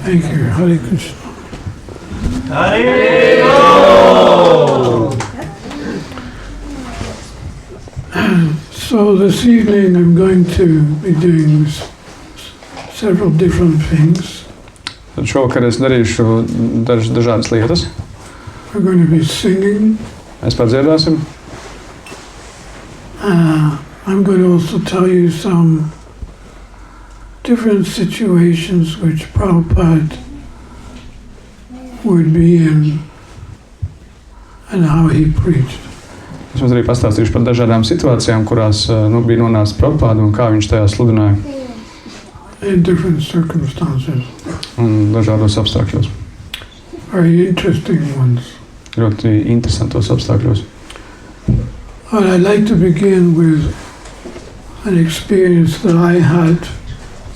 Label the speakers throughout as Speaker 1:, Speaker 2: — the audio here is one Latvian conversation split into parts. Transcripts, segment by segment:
Speaker 1: Thank you. Hare Krishna.
Speaker 2: Hare
Speaker 1: So this evening I'm going to be doing several different things.
Speaker 3: Tad šovakar es darīšu dažādas lietas.
Speaker 1: We're going to be singing.
Speaker 3: Mēs padziedāsim.
Speaker 1: I'm going to also tell you some different situations which Prabhupada would be in and how he preached.
Speaker 3: Es jums arī pastāstīšu par dažādām situācijām, kurās bija nonācis Prabhupada un kā viņš tajā sludināja.
Speaker 1: In different circumstances.
Speaker 3: Un dažādos apstākļos.
Speaker 1: Very interesting ones.
Speaker 3: Ļoti interesantos apstākļos.
Speaker 1: Well, I'd like to begin with an experience that I had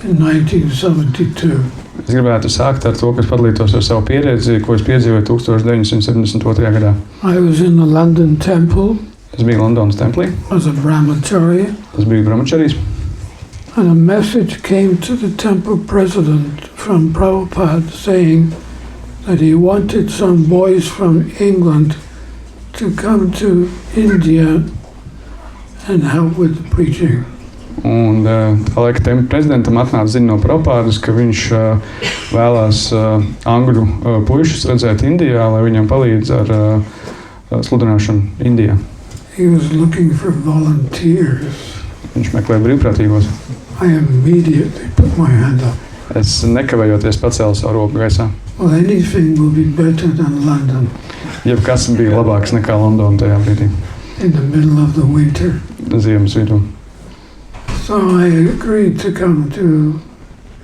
Speaker 1: in 1972.
Speaker 3: Es gribētu sākt ar to, kas padalītos ar savu pieredzi, ko es piedzīvoju 1972. gadā.
Speaker 1: I was in the London Temple.
Speaker 3: Es biju Londonas templī.
Speaker 1: As a brahmachari.
Speaker 3: Es biju brahmacharijs.
Speaker 1: And a message came to the temple president from Prabhupada saying that he wanted some boys from England to come to India and help with the preaching.
Speaker 3: Un tā laika tempļa prezidentam atnāca ziņa no Prabhupādas, ka viņš vēlās angļu puišus redzēt Indijā, lai viņam palīdz ar sludināšanu Indijā.
Speaker 1: He was looking for volunteers.
Speaker 3: Viņš meklē brīvprātīgos.
Speaker 1: I immediately put my hand up.
Speaker 3: Es nekavējoties pacēlu savu roku gaisā.
Speaker 1: Well, anything will be better than London.
Speaker 3: Jebkas bija labāks nekā Londona tajā brīdī.
Speaker 1: In the middle of the winter.
Speaker 3: Ziemas vidū.
Speaker 1: So I agreed to come to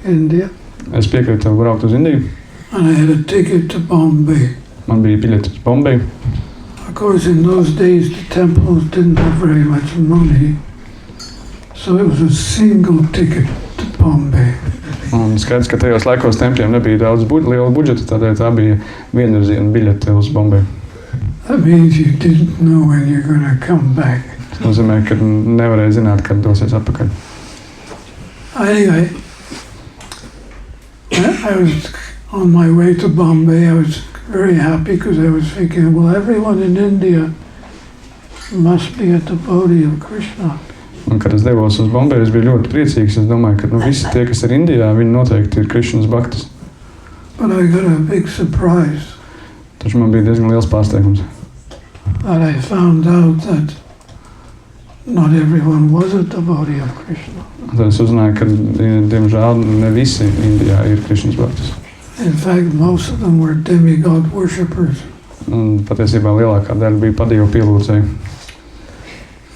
Speaker 1: India.
Speaker 3: Es piekrītu braukt uz Indiju.
Speaker 1: And I had a ticket to Bombay.
Speaker 3: Man bija biļete uz Bombeju.
Speaker 1: Of course, in those days, the temples didn't have very much money. So it was a single ticket to Bombay.
Speaker 3: Un skaidrs, ka tajos laikos tempļiem nebija daudz liela budžeta, tādēļ tā bija vienvirziena biļete uz Bombeju.
Speaker 1: That means you didn't know when you're going to come back.
Speaker 3: Tas nozīmē, ka nevarēja zināt, kad dosies atpakaļ.
Speaker 1: Anyway, I was on my way to Bombay. I was very happy because I was thinking, well, everyone in India must be a devotee of Krishna.
Speaker 3: Un, kad es devos uz Bombeju, es biju ļoti priecīgs. Es domāju, ka visi tie, kas ir Indijā, viņi noteikti ir Krišnas baktas.
Speaker 1: But I got a big surprise.
Speaker 3: Taču man bija diezgan liels pārsteigums.
Speaker 1: That I found out that not everyone was a devotee of Krishna.
Speaker 3: Tad es uzzināju, ka, diemžēl, ne visi Indijā ir Krišnas baktas.
Speaker 1: In fact, most of them were demigod worshippers.
Speaker 3: Un patiesībā lielākā daļa bija padievu pielūdzēji.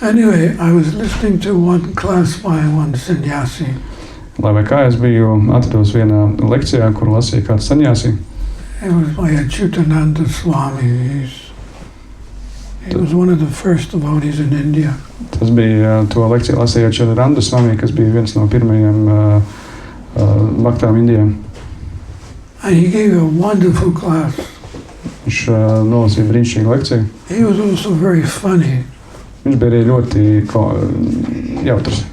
Speaker 1: Anyway, I was listening to one class by one sannyasi.
Speaker 3: Lai vai kā es biju atrados vienā lekcijā, kur lasīja kāds sannyasi.
Speaker 1: It was by Achyutananda Swami. He was one of the first devotees in India.
Speaker 3: Tas bija to lekciju lasīja Achyutananda Swami, kas bija viens no pirmajiem baktām Indijā.
Speaker 1: And he gave a wonderful class.
Speaker 3: Viņš nolasīja brīnišķīgu lekciju.
Speaker 1: He was also very funny.
Speaker 3: Viņš bija arī ļoti jautrs.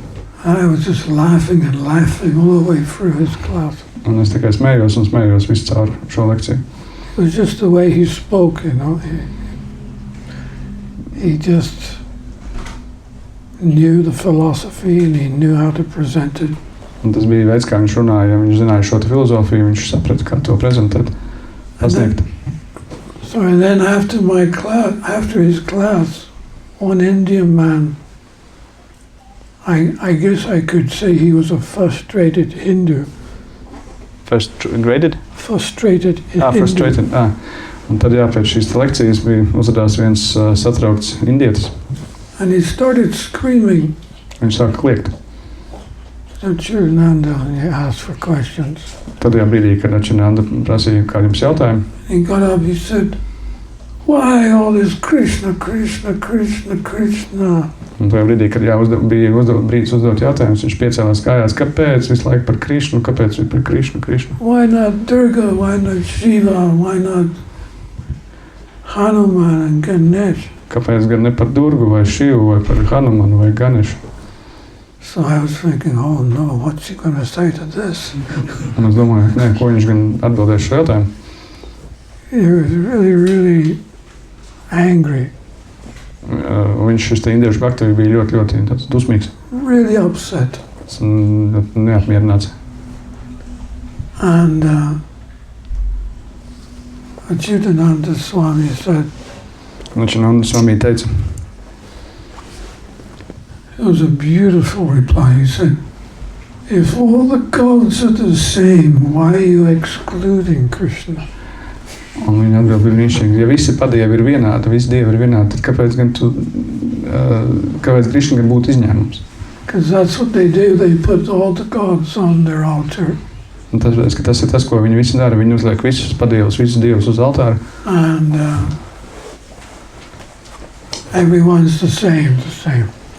Speaker 1: I was just laughing and laughing all the way through his class.
Speaker 3: Un es tikai smējos un smējos visu caur šo lekciju.
Speaker 1: It was just the way he spoke, you know. He just knew the philosophy and he knew how to present it.
Speaker 3: Un tas bija veids, kā viņš runāja. Viņš zināja šo filozofiju, viņš saprata, kā to prezentēt, pasniegt.
Speaker 1: So and then after his class, one Indian man, I guess I could say he was a frustrated Hindu.
Speaker 3: Frustrated?
Speaker 1: Frustrated Hindu.
Speaker 3: Frustrated. Un tad pēc šīs lekcijas bija uzrādās viens satraukts indietis.
Speaker 1: And he started screaming.
Speaker 3: Viņš sāka kliegt.
Speaker 1: Achyutananda, he asked for questions.
Speaker 3: Tad brīdī, kad Achyutananda prasīja kādiem jautājumiem.
Speaker 1: He got up, he said, why all this Krishna, Krishna, Krishna, Krishna?
Speaker 3: Un tajā brīdī, kad bija brīdis uzdot jautājumus, viņš piecēlās kājās, kāpēc visu laiku par Krishnu, kāpēc par Krishnu, Krishnu?
Speaker 1: Why not Durga, why not Shiva, why not Hanuman and Ganesh?
Speaker 3: Kāpēc gan ne par Durgu vai Šivu vai par Hanumanu vai Ganešu?
Speaker 1: So I was thinking, oh no, what's he going to say to this?
Speaker 3: Un es domāju, nē, ko viņš gan atbildēs šo jautājumu.
Speaker 1: He was really, really angry,
Speaker 3: Viņš šis te indiešu bakterijs bija ļoti, ļoti tāds dusmīgs.
Speaker 1: really upset.
Speaker 3: Neapmierināts.
Speaker 1: And Achyutananda Swami said,
Speaker 3: Un Swami teica,
Speaker 1: it was a beautiful reply. He said, if all the gods are the same, why are you excluding Krishna?
Speaker 3: un viņa atbild bija brīnišķīgi. Ja visi padievi ir vienādi, visi dievi ir vienādi, tad kāpēc gan kāpēc Krishna gan būtu izņēmums?
Speaker 1: Because that's what they do. They put all the gods on their altar.
Speaker 3: Un tas ir tas, ko viņi visi dara. Viņi uzliek visus padievus, visus dievus uz altāra.
Speaker 1: And everyone's the same.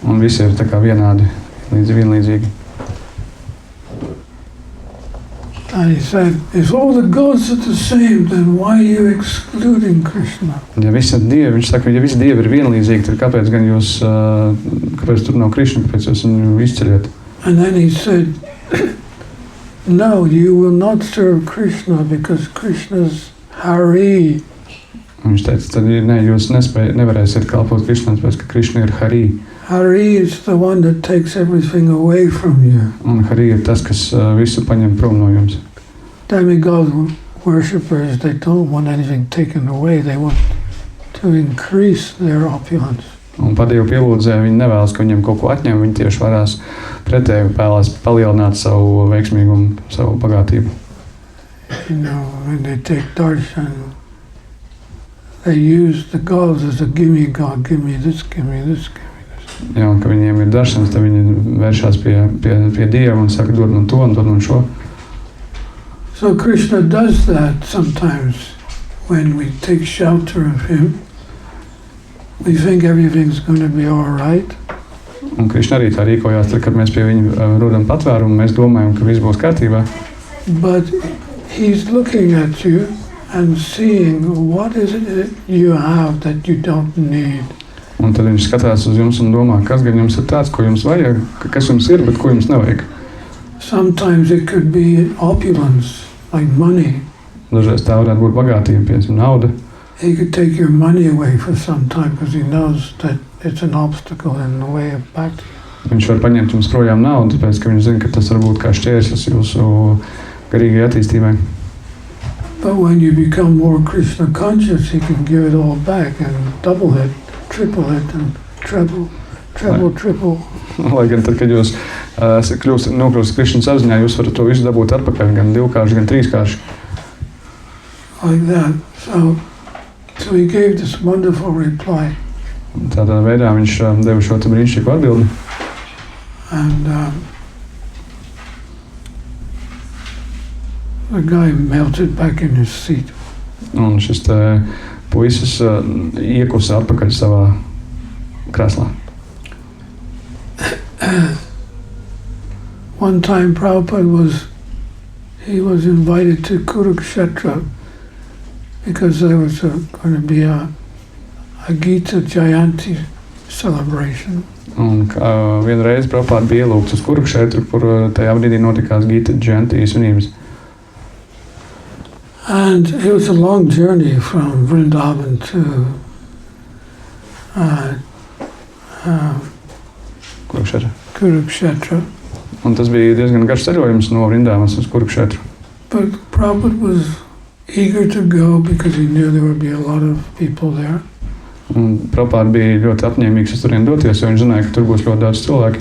Speaker 3: Un visi ir tā kā vienādi, vienlīdzīgi.
Speaker 1: And he said, if all the gods are the same, then why are you excluding Krishna?
Speaker 3: Ja visi ir dievi, viņš saka, ja visi dievi ir vienlīdzīgi, tad kāpēc gan jūs, kāpēc tur nav Krishna, kāpēc jūs viņu izceļat?
Speaker 1: And then he said, no, you will not serve Krishna because Krishna's Hari.
Speaker 3: Un viņš teica, tad ne, jūs nevarēsiet kalpot Krishnam, tāpēc ka Krishna ir Hari.
Speaker 1: Hari is the one that takes everything away from you.
Speaker 3: Un Hari ir tas, kas visu paņem prom no jums.
Speaker 1: Demigod worshippers, they don't want anything taken away. They want to increase their opulence.
Speaker 3: Un padievu pielūdzēji, viņi nevēlas, ka viņiem kaut ko atņem, viņi tieši varās pretēji vēlās palielināt savu veiksmīgumu, savu bagātību.
Speaker 1: You know, when they take darshan, they use the gods as a gimme god, give me this, give me this, give me this.
Speaker 3: Jā, un ka viņiem ir daršanas, tad viņi vēršās pie Dieva un saka, dod man to un dod man šo.
Speaker 1: So Krishna does that sometimes when we take shelter of him. We think everything's going to be all right.
Speaker 3: Un Krishna arī tā rīkojās, tad, kad mēs pie viņa rodam patvērumu, mēs domājam, ka viss būs kārtībā.
Speaker 1: But he's looking at you and seeing what is it that you have that you don't need.
Speaker 3: Un tad viņš skatās uz jums un domā, kas gan jums ir tāds, ko jums vajag, kas jums ir, bet ko jums nevajag.
Speaker 1: Sometimes it could be opulence, like money.
Speaker 3: Dažreiz tā varētu būt bagātība, piemēram, nauda.
Speaker 1: He could take your money away for some time because he knows that it's an obstacle in the way of back to you.
Speaker 3: Viņš var paņemt jums projām naudu, tāpēc, ka viņš zina, ka tas var būt kā šķērslis jūsu garīgai attīstībai.
Speaker 1: But when you become more Krishna conscious, he can give it all back and double it, triple it, and treble.
Speaker 3: Lai gan tad, kad jūs nokļūstat Krishnas apziņā, jūs varat to visu dabūt atpakaļ, gan divkārši, gan trīskārši.
Speaker 1: Like that. So he gave this wonderful reply.
Speaker 3: Tādā veidā viņš deva šo te brīnišķīgu atbildi.
Speaker 1: And the guy melted back in his seat.
Speaker 3: Un šis te puisis iekusa atpakaļ savā krēslā.
Speaker 1: One time Prabhupada was invited to Kurukshetra because there was going to be a Gita Jayanti celebration.
Speaker 3: Un vienreiz Prabhupada bija ielūgts uz Kurukšetru, kur tajā brīdī notikās Gita Jayanti svinības.
Speaker 1: And it was a long journey from Vrindavan to Kurukshetra.
Speaker 3: Un tas bija diezgan garš ceļojums no Vrindavas uz Kurukšetru.
Speaker 1: But Prabhupada was eager to go because he knew there would be a lot of people there.
Speaker 3: Un Prabhupada bija ļoti apņēmīgs uz turien doties, jo viņš zināja, ka tur būs ļoti daudz cilvēki.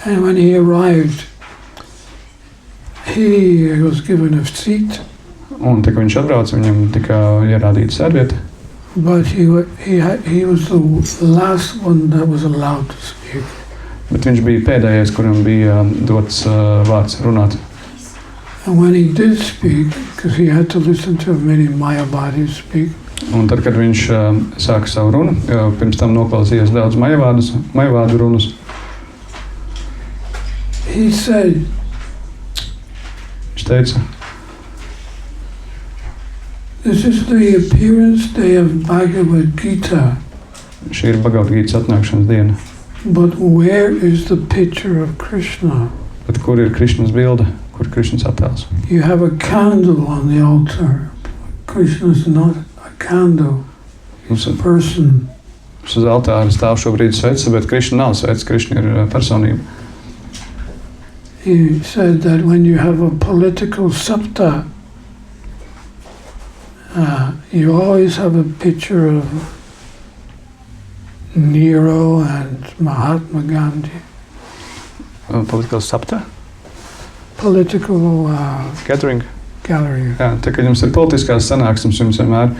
Speaker 1: And when he arrived, he was given a seat.
Speaker 3: Un tik viņš atbrauc, viņam tika ierādīta sēdvieta.
Speaker 1: But he was the last one that was allowed to speak.
Speaker 3: Bet viņš bija pēdējais, kuram bija dots vārds runāt.
Speaker 1: And when he did speak, because he had to listen to many Mayavadis speak,
Speaker 3: un tad, kad viņš sāka savu runu, pirms tam noklausījās daudz Mayavādu runas,
Speaker 1: he said,
Speaker 3: viņš teica,
Speaker 1: this is the appearance day of Bhagavad Gita.
Speaker 3: Šī ir Bhagavad Gītas atnākšanas diena.
Speaker 1: But where is the picture of Krishna?
Speaker 3: Bet kur ir Krišnas bilde, kur ir Krišnas attēls?
Speaker 1: You have a candle on the altar. Krishna is not a candle,
Speaker 3: Mums
Speaker 1: it's a person.
Speaker 3: uz altāra stāv šobrīd svece, bet Krišna nav svece, Krišna ir personība.
Speaker 1: He said that when you have a political sabta, you always have a picture of Nero and Mahatma Gandhi.
Speaker 3: Political sapta?
Speaker 1: Political
Speaker 3: Gathering.
Speaker 1: gallery.
Speaker 3: Jā, tā kā jums ir politiskās sanāksmes, jums vienmēr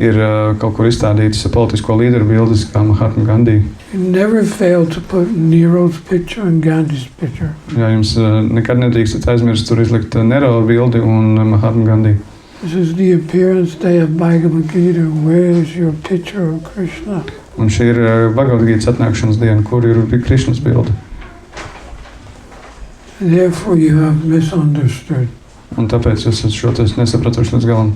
Speaker 3: ir kaut kur izstādītas politisko līderu bildes, kā Mahatma Gandhi.
Speaker 1: You never fail to put Nero's picture and Gandhi's picture.
Speaker 3: Jā, jums nekad nedrīkstat aizmirst tur izlikt Nero bildi un Mahatma Gandhi.
Speaker 1: This is the appearance day of Bhagavad Gita. Where is your picture of Krishna?
Speaker 3: Un šī ir Bhagavad Gītas atnākšanas diena, kur ir Krišnas bilde.
Speaker 1: Therefore you have misunderstood.
Speaker 3: Un tāpēc jūs esat šo nesapratuši līdz galam.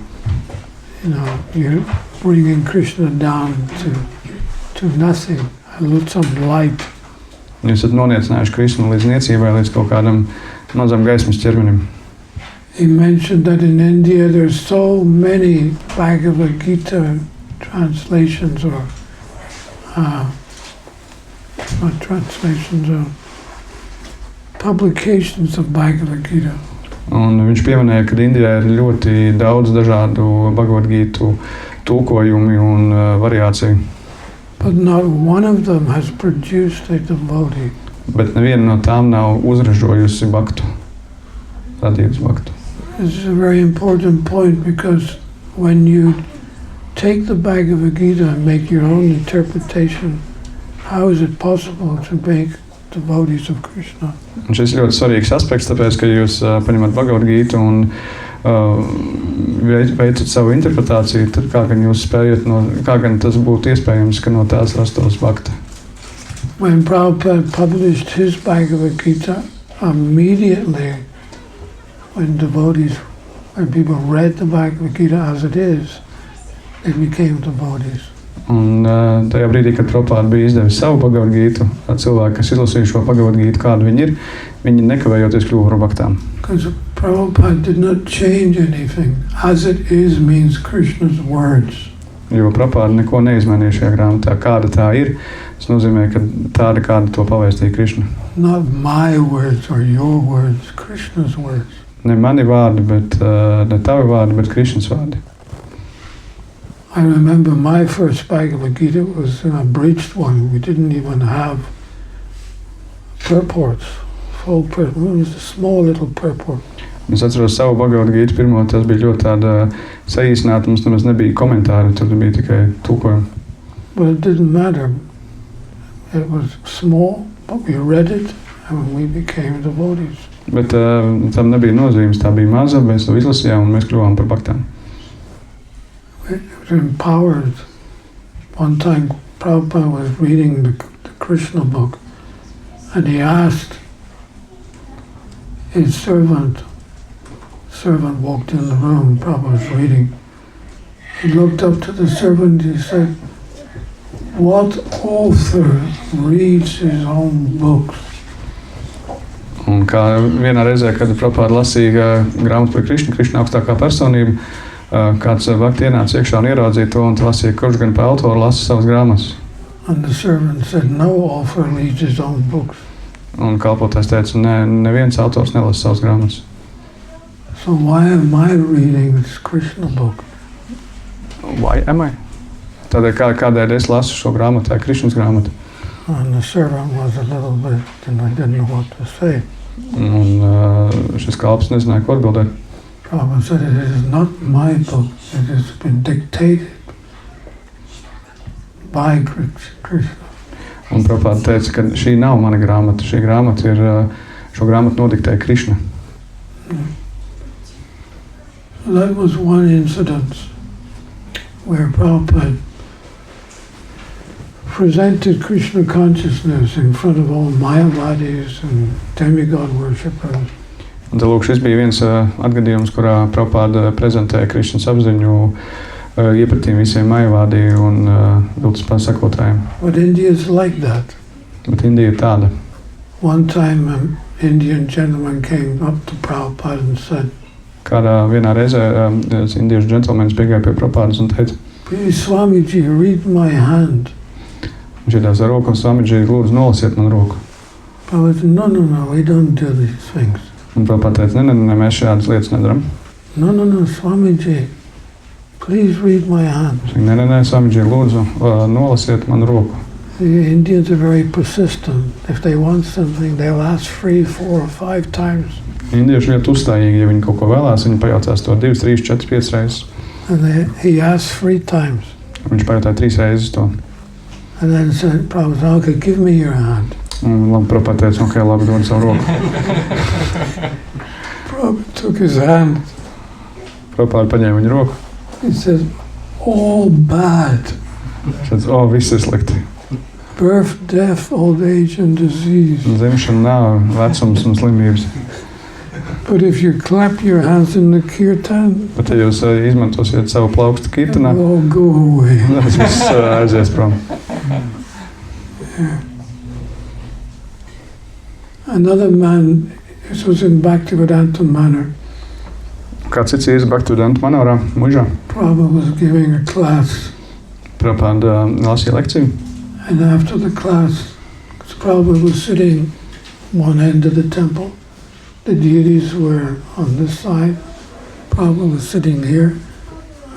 Speaker 1: You know, you're bringing Krishna down to nothing, some light.
Speaker 3: Jūs esat noniecinājuši Krišnu līdz niecībai, līdz kaut kādam mazam gaismas ķermenim.
Speaker 1: He mentioned that in India there's so many Bhagavad Gita translations or not translations, publications of Bhagavad Gita.
Speaker 3: Un viņš pieminēja, ka Indijā ir ļoti daudz dažādu Bhagavad Gītu tulkojumi un variāciju.
Speaker 1: But not one of them has produced a devotee.
Speaker 3: Bet neviena no tām nav uzražojusi baktu, radījusi baktu.
Speaker 1: This is a very important point because when you take the Bhagavad Gita and make your own interpretation, how is it possible to make devotees of Krishna?
Speaker 3: Un šis ļoti svarīgs aspekts, tāpēc, ka jūs paņemat Bhagavad Gītu un veicat savu interpretāciju, tad kā gan jūs spējat, kā gan tas būtu iespējams, ka no tās rastos bakta.
Speaker 1: When Prabhupada published his Bhagavad Gita, immediately when people read the Bhagavad Gita as it is, they became devotees.
Speaker 3: Un tajā brīdī, kad Prabhupada bija izdevis savu Bhagavad Gītu, cilvēki, kas izlasīja šo Bhagavad Gītu, kādu viņi ir, viņi nekavējoties kļuva par baktām.
Speaker 1: Because Prabhupada did not change anything. As it is means Krishna's words.
Speaker 3: Jo Prabhupada neko neizmainīja šajā grāmatā. Kāda tā ir, tas nozīmē, ka tāda, kāda to pavēstīja Krišna.
Speaker 1: Not my words or your words, Krishna's words.
Speaker 3: Ne mani vārdi, bet ne tavi vārdi, bet Krišnas vārdi.
Speaker 1: I remember my first Bhagavad Gita was an abridged one. We didn't even have purports, full purport. It was a small little purport.
Speaker 3: Es atceros savu Bhagavad Gītu pirmo, tas bija ļoti tāda saīsināta, mums nemaz nebija komentāri, tur bija tikai tulkojumi.
Speaker 1: But it didn't matter. It was small, but we read it and we became devotees.
Speaker 3: Bet tam nebija nozīmes, tā bija maza, mēs to izlasījām un mēs kļuvām par baktām.
Speaker 1: It was empowered. One time Prabhupada was reading the Krishna book and he asked his servant walked in the room, Prabhupada was reading. He looked up to the servant, he said, "What author reads his own books?"
Speaker 3: Un kā vienā reizē, kad Prabhupada lasīja grāmatu par Krišnu, Krišna augstākā personība, kāds vakti ienāca iekšā un ieraudzīja to un lasīja, kurš gan pa autoru lasa savas grāmatas.
Speaker 1: And the servant said, "No author reads his own books."
Speaker 3: Un kalpotājs teica, neviens autors nelasa savas grāmatas.
Speaker 1: So why am I reading this Krishna book?
Speaker 3: Why am I? Tādēļ, kādēļ es lasu šo grāmatu, tā ir Krišnas grāmata.
Speaker 1: And the servant was a little bit, and I didn't know what to say.
Speaker 3: Un šis kalps nezināja, ko atbildēt.
Speaker 1: Prabhupada said, "It is not my book. It has been dictated by Krishna."
Speaker 3: Un Prabhupada teica, ka šī nav mana grāmata. Šī grāmata ir, šo grāmatu nodiktēja Krišna.
Speaker 1: That was one incident where Prabhupada presented Krishna consciousness in front of all Mayavadis and demigod worshippers.
Speaker 3: Un lūk, šis bija viens atgadījums, kurā Prabhupada prezentēja Krišnas apziņu iepratīm visiem Mayavādi un viltus pasakotājiem.
Speaker 1: But India is like that.
Speaker 3: Bet Indija ir tāda.
Speaker 1: One time an Indian gentleman came up to Prabhupada and said,
Speaker 3: Kādā vienā reizē indiešu džentlmenis piegāja pie Prabhupādas un teica,
Speaker 1: "Please, Swamiji, read my hand."
Speaker 3: viņš iedās ar roku un Swamiji, lūdzu nolasiet man roku.
Speaker 1: Prabhupada said, no, we don't do these things.
Speaker 3: Un Prabhupāda teica, ne, mēs šādas lietas nedaram.
Speaker 1: No, Swamiji, please read my hand.
Speaker 3: Viņš teica, ne, Swamiji, lūdzu nolasiet man roku.
Speaker 1: The Indians are very persistent. If they want something, they'll ask 3, 4, or 5 times.
Speaker 3: Indieši ļoti uzstājīgi, ja viņi kaut ko vēlās, viņi pajautās to 2, 3, 4, 5 reizes.
Speaker 1: And he asked 3 times.
Speaker 3: Viņš pajautāja 3 reizes to.
Speaker 1: And then said, Prabhupada, okay, give me your hand.
Speaker 3: Un labi, Prabhupāda teica, ok, labi, dod savu roku.
Speaker 1: Prabhupada took his hand.
Speaker 3: Prabhupāda paņēma viņa roku.
Speaker 1: He said, all bad.
Speaker 3: Viņš teica, viss ir slikti.
Speaker 1: Birth, death, old age, and disease.
Speaker 3: Dzimšana, nāve, vecums un slimības.
Speaker 1: But if you clap your hands in the kirtan,
Speaker 3: Bet, ja jūs izmantosiet savu plaukstu
Speaker 1: it
Speaker 3: kirtanā,
Speaker 1: will all go away.
Speaker 3: tas viss aizies prom.
Speaker 1: Yeah. Another man, this was in Bhaktivedanta Manor.
Speaker 3: Kāds cits ies Bhaktivedanta Manorā, mužā.
Speaker 1: Prabhupada was giving a class.
Speaker 3: Prabhupāda lasīja lekciju.
Speaker 1: And after the class, Prabhupada was sitting one end of the temple. The deities were on this side. Prabhupada was sitting here,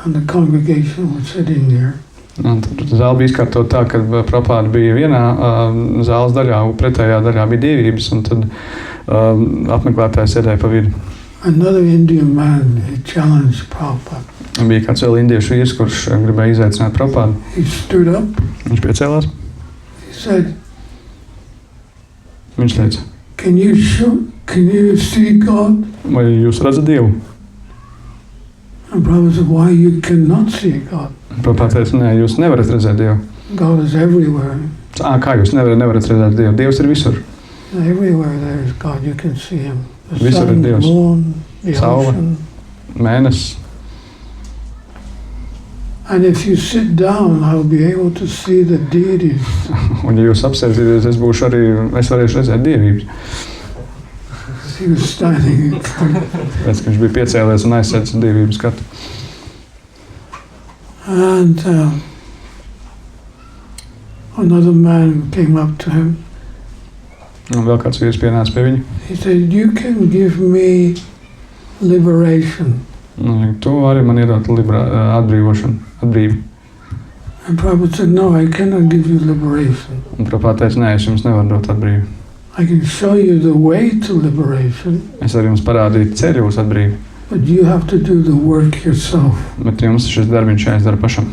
Speaker 1: and the congregation was sitting here.
Speaker 3: Un tad zāle bija izkārtot tā, ka Prabhupāda bija vienā zāles daļā, pretējā daļā bija dievības, un tad apmeklētājs sēdēja pa vidu.
Speaker 1: Another Indian man, he challenged Prabhupada.
Speaker 3: Un bija kāds vēl indiešu vīrs, kurš gribēja izaicināt Prabhupādu.
Speaker 1: He stood up.
Speaker 3: Viņš piecēlās.
Speaker 1: He said,
Speaker 3: Viņš teica,
Speaker 1: can you see God?
Speaker 3: vai jūs redzat Dievu?
Speaker 1: And Prabhupada said, why you cannot see God?
Speaker 3: Prabhupāda teica, nē, jūs nevarat redzēt Dievu.
Speaker 1: God is everywhere.
Speaker 3: Kā jūs nevarat redzēt Dievu? Dievs ir visur.
Speaker 1: Everywhere there is God, you can see Him. The
Speaker 3: Visur ir
Speaker 1: sun, the
Speaker 3: Dievs.
Speaker 1: moon, the
Speaker 3: Saule.
Speaker 1: ocean.
Speaker 3: Mēnesis.
Speaker 1: And if you sit down, I'll be able to see the deities.
Speaker 3: Un ja jūs apsēsieties, es varēšu redzēt dievības.
Speaker 1: He was standing in front.
Speaker 3: Pēc, ka viņš bija piecēlies un aizsēdis dievības skatu.
Speaker 1: And another man came up to him.
Speaker 3: Un vēl kāds vīrs pienāca pie viņa.
Speaker 1: He said, you can give me liberation.
Speaker 3: Un tu vari man iedot atbrīvi.
Speaker 1: And Prabhupada said, no, I cannot give you liberation.
Speaker 3: Un Prabhupāda teica, nē, es jums nevaru dot atbrīvi.
Speaker 1: I can show you the way to liberation,
Speaker 3: Es varu jums parādīt ceļu uz atbrīvi,
Speaker 1: but you have to do the work yourself.
Speaker 3: bet jums šis darbiņš jāizdara pašam.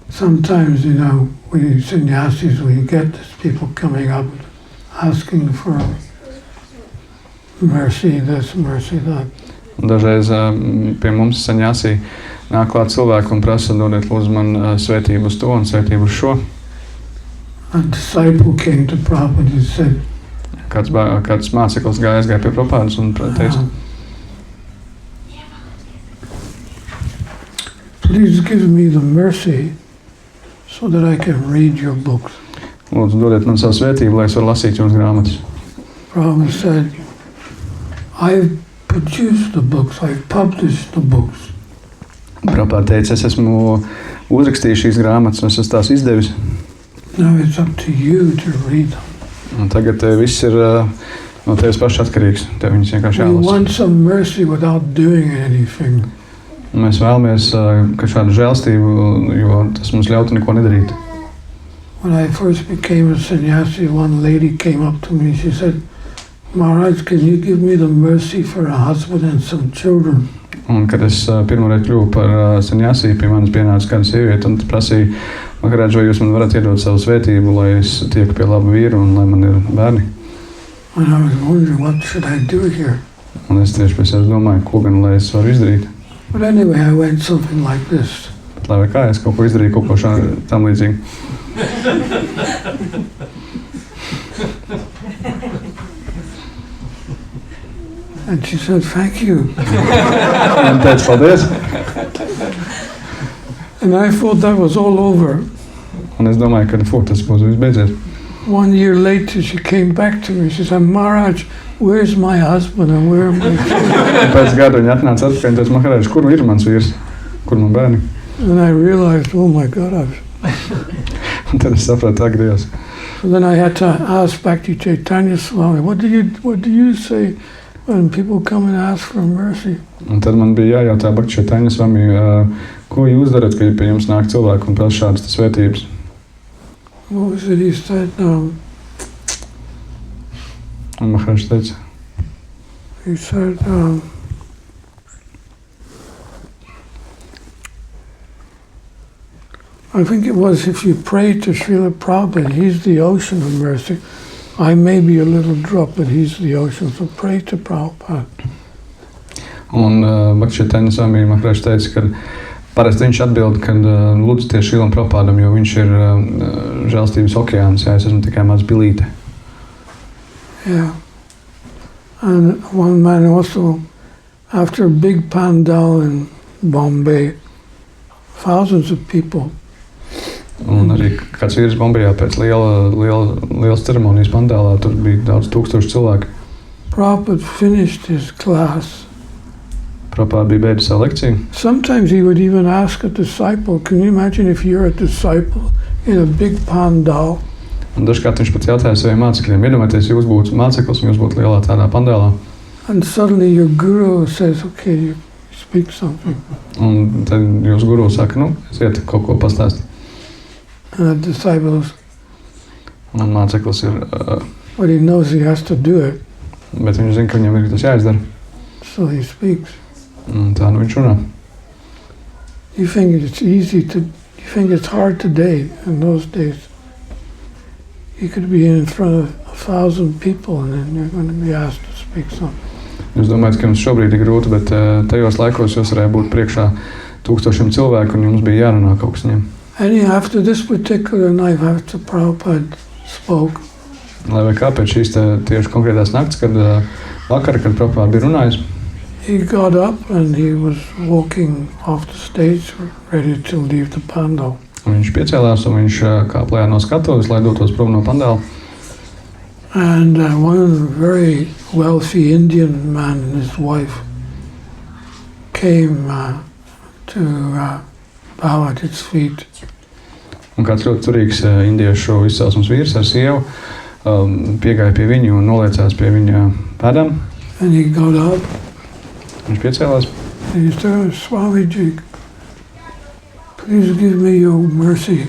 Speaker 1: Sometimes, we sannyasis, we get these people coming up asking for mercy, this, mercy, that.
Speaker 3: Un dažreiz pie mums saņāsī nāk klāt cilvēki un prasa, dodiet lūdzu man svētību uz to un svētību uz šo.
Speaker 1: A disciple came to Prabhupada and said,
Speaker 3: Kāds māceklis aizgāja pie Prabhupādas un teica,
Speaker 1: please give me the mercy so that I can read your books.
Speaker 3: lūdzu dodiet man savu svētību, lai es varu lasīt jūsu grāmatas.
Speaker 1: Prabhupada said, I've produced the books, I've published the books.
Speaker 3: Prabhupāda teica, es esmu uzrakstījis šīs grāmatas un es esmu tās izdevis.
Speaker 1: Now it's up to you to read them.
Speaker 3: Un tagad viss ir no tevis paša atkarīgs. Tev viņas vienkārši
Speaker 1: We
Speaker 3: jālasa.
Speaker 1: want some mercy without doing anything.
Speaker 3: Un mēs vēlamies šādu žēlstību, jo tas mums ļautu neko nedarīt.
Speaker 1: When I first became a sannyasi, one lady came up to me. She said, Maharaj, can you give me the mercy for a husband and some children?
Speaker 3: Un, kad es pirmoreiz kļuvu par saņāsī, pie manis pienāca kāda sieviete un prasīja, Maharaj, vai jūs man varat iedot savu svētību, lai es tieku pie laba vīra un lai man ir bērni?
Speaker 1: And I was wondering, what should I do here?
Speaker 3: Un es tieši pēc sevis domāju, ko gan lai es varu izdarīt.
Speaker 1: But anyway, I went something like this.
Speaker 3: Bet lai vai kā es kaut ko izdarīju, kaut ko tam līdzīgi.
Speaker 1: And she said, thank you.
Speaker 3: Un teica, paldies.
Speaker 1: And I thought that was all over.
Speaker 3: Un es domāju, ka tas būs viss beidzies.
Speaker 1: 1 year later, she came back to me. She said, Maharaj, where's my husband and where are my children?
Speaker 3: Un pēc gada viņa atnāca atpakaļ un teica, Maharaj, kur ir mans vīrs? Kur man bērni?
Speaker 1: And I realized, oh my God,
Speaker 3: Un tad es sapratu, ak, Dievs.
Speaker 1: So then I had to ask Bhakti Chaitanya Swami, what do you say when people come and ask for mercy?
Speaker 3: Un tad man bija jājautā Bhakti Chaitanya Swami, ko jūs darat, kad pie jums nāk cilvēki un prasa šādas svētības?
Speaker 1: What was it? He said,
Speaker 3: Un Maharaj teica,
Speaker 1: he said, I think it was if you pray to Srila Prabhupada, he's the ocean of mercy. I may be a little drop, but he's the ocean. So pray to Prabhupada.
Speaker 3: Un Bhakti Chaitanya Swami Maharaj teica, ka parasti viņš atbild, ka lūdzu tieši Šrilam Prabhupādam, jo viņš ir žēlstības okeāns, es esmu tikai maz bilīte.
Speaker 1: Yeah. And one man also, after a big pandal in Bombay, thousands of people.
Speaker 3: Un arī kāds vīrs Bombajā pēc lielas ceremonijas pandālā, tur bija daudz tūkstoši cilvēku.
Speaker 1: Prabhupada finished his class.
Speaker 3: Prabhupada bija beidzis savu lekciju.
Speaker 1: Sometimes he would even ask a disciple, can you imagine if you're a disciple in a big pandal?
Speaker 3: Un dažkārt viņš pat jautāja saviem mācekļiem, iedomājieties, jūs būtu māceklis un jūs būtu lielā tādā pandālā.
Speaker 1: And suddenly your guru says, okay, you speak something.
Speaker 3: Un tad jūs guru saka, aiziet kaut ko pastāstīt.
Speaker 1: And the disciples,
Speaker 3: Un māceklis ir,
Speaker 1: but he knows he has to do it,
Speaker 3: bet viņš zina, ka viņam ir tas jāizdara.
Speaker 1: so he speaks.
Speaker 3: Un tā viņš runā.
Speaker 1: You think it's hard today, in those days. You could be in front of 1,000 people and then you're going to be asked to speak something.
Speaker 3: Jūs domājat, ka jums šobrīd ir grūti, bet tajos laikos jūs varēja būt priekšā tūkstošiem cilvēku un jums bija jārunā kaut kas viņiem.
Speaker 1: And after this particular night, after Prabhupada spoke,
Speaker 3: Lai vai kāpēc šīs tieši konkrētās nakts, kad vakar, kad Prabhupada bija runājis,
Speaker 1: he got up and he was walking off the stage, ready to leave the pandal.
Speaker 3: un viņš piecēlās un viņš kāpa lejā no skatuves, lai dotos prom no pandāla.
Speaker 1: And one very wealthy Indian man and his wife came to bow at his feet.
Speaker 3: Un kāds ļoti turīgs indiešu izcelsmes vīrs ar sievu piegāja pie viņu un noliecās pie viņa pēdām.
Speaker 1: And he got up
Speaker 3: Viņš piecēlās
Speaker 1: and he said, Swamiji, please give me your mercy.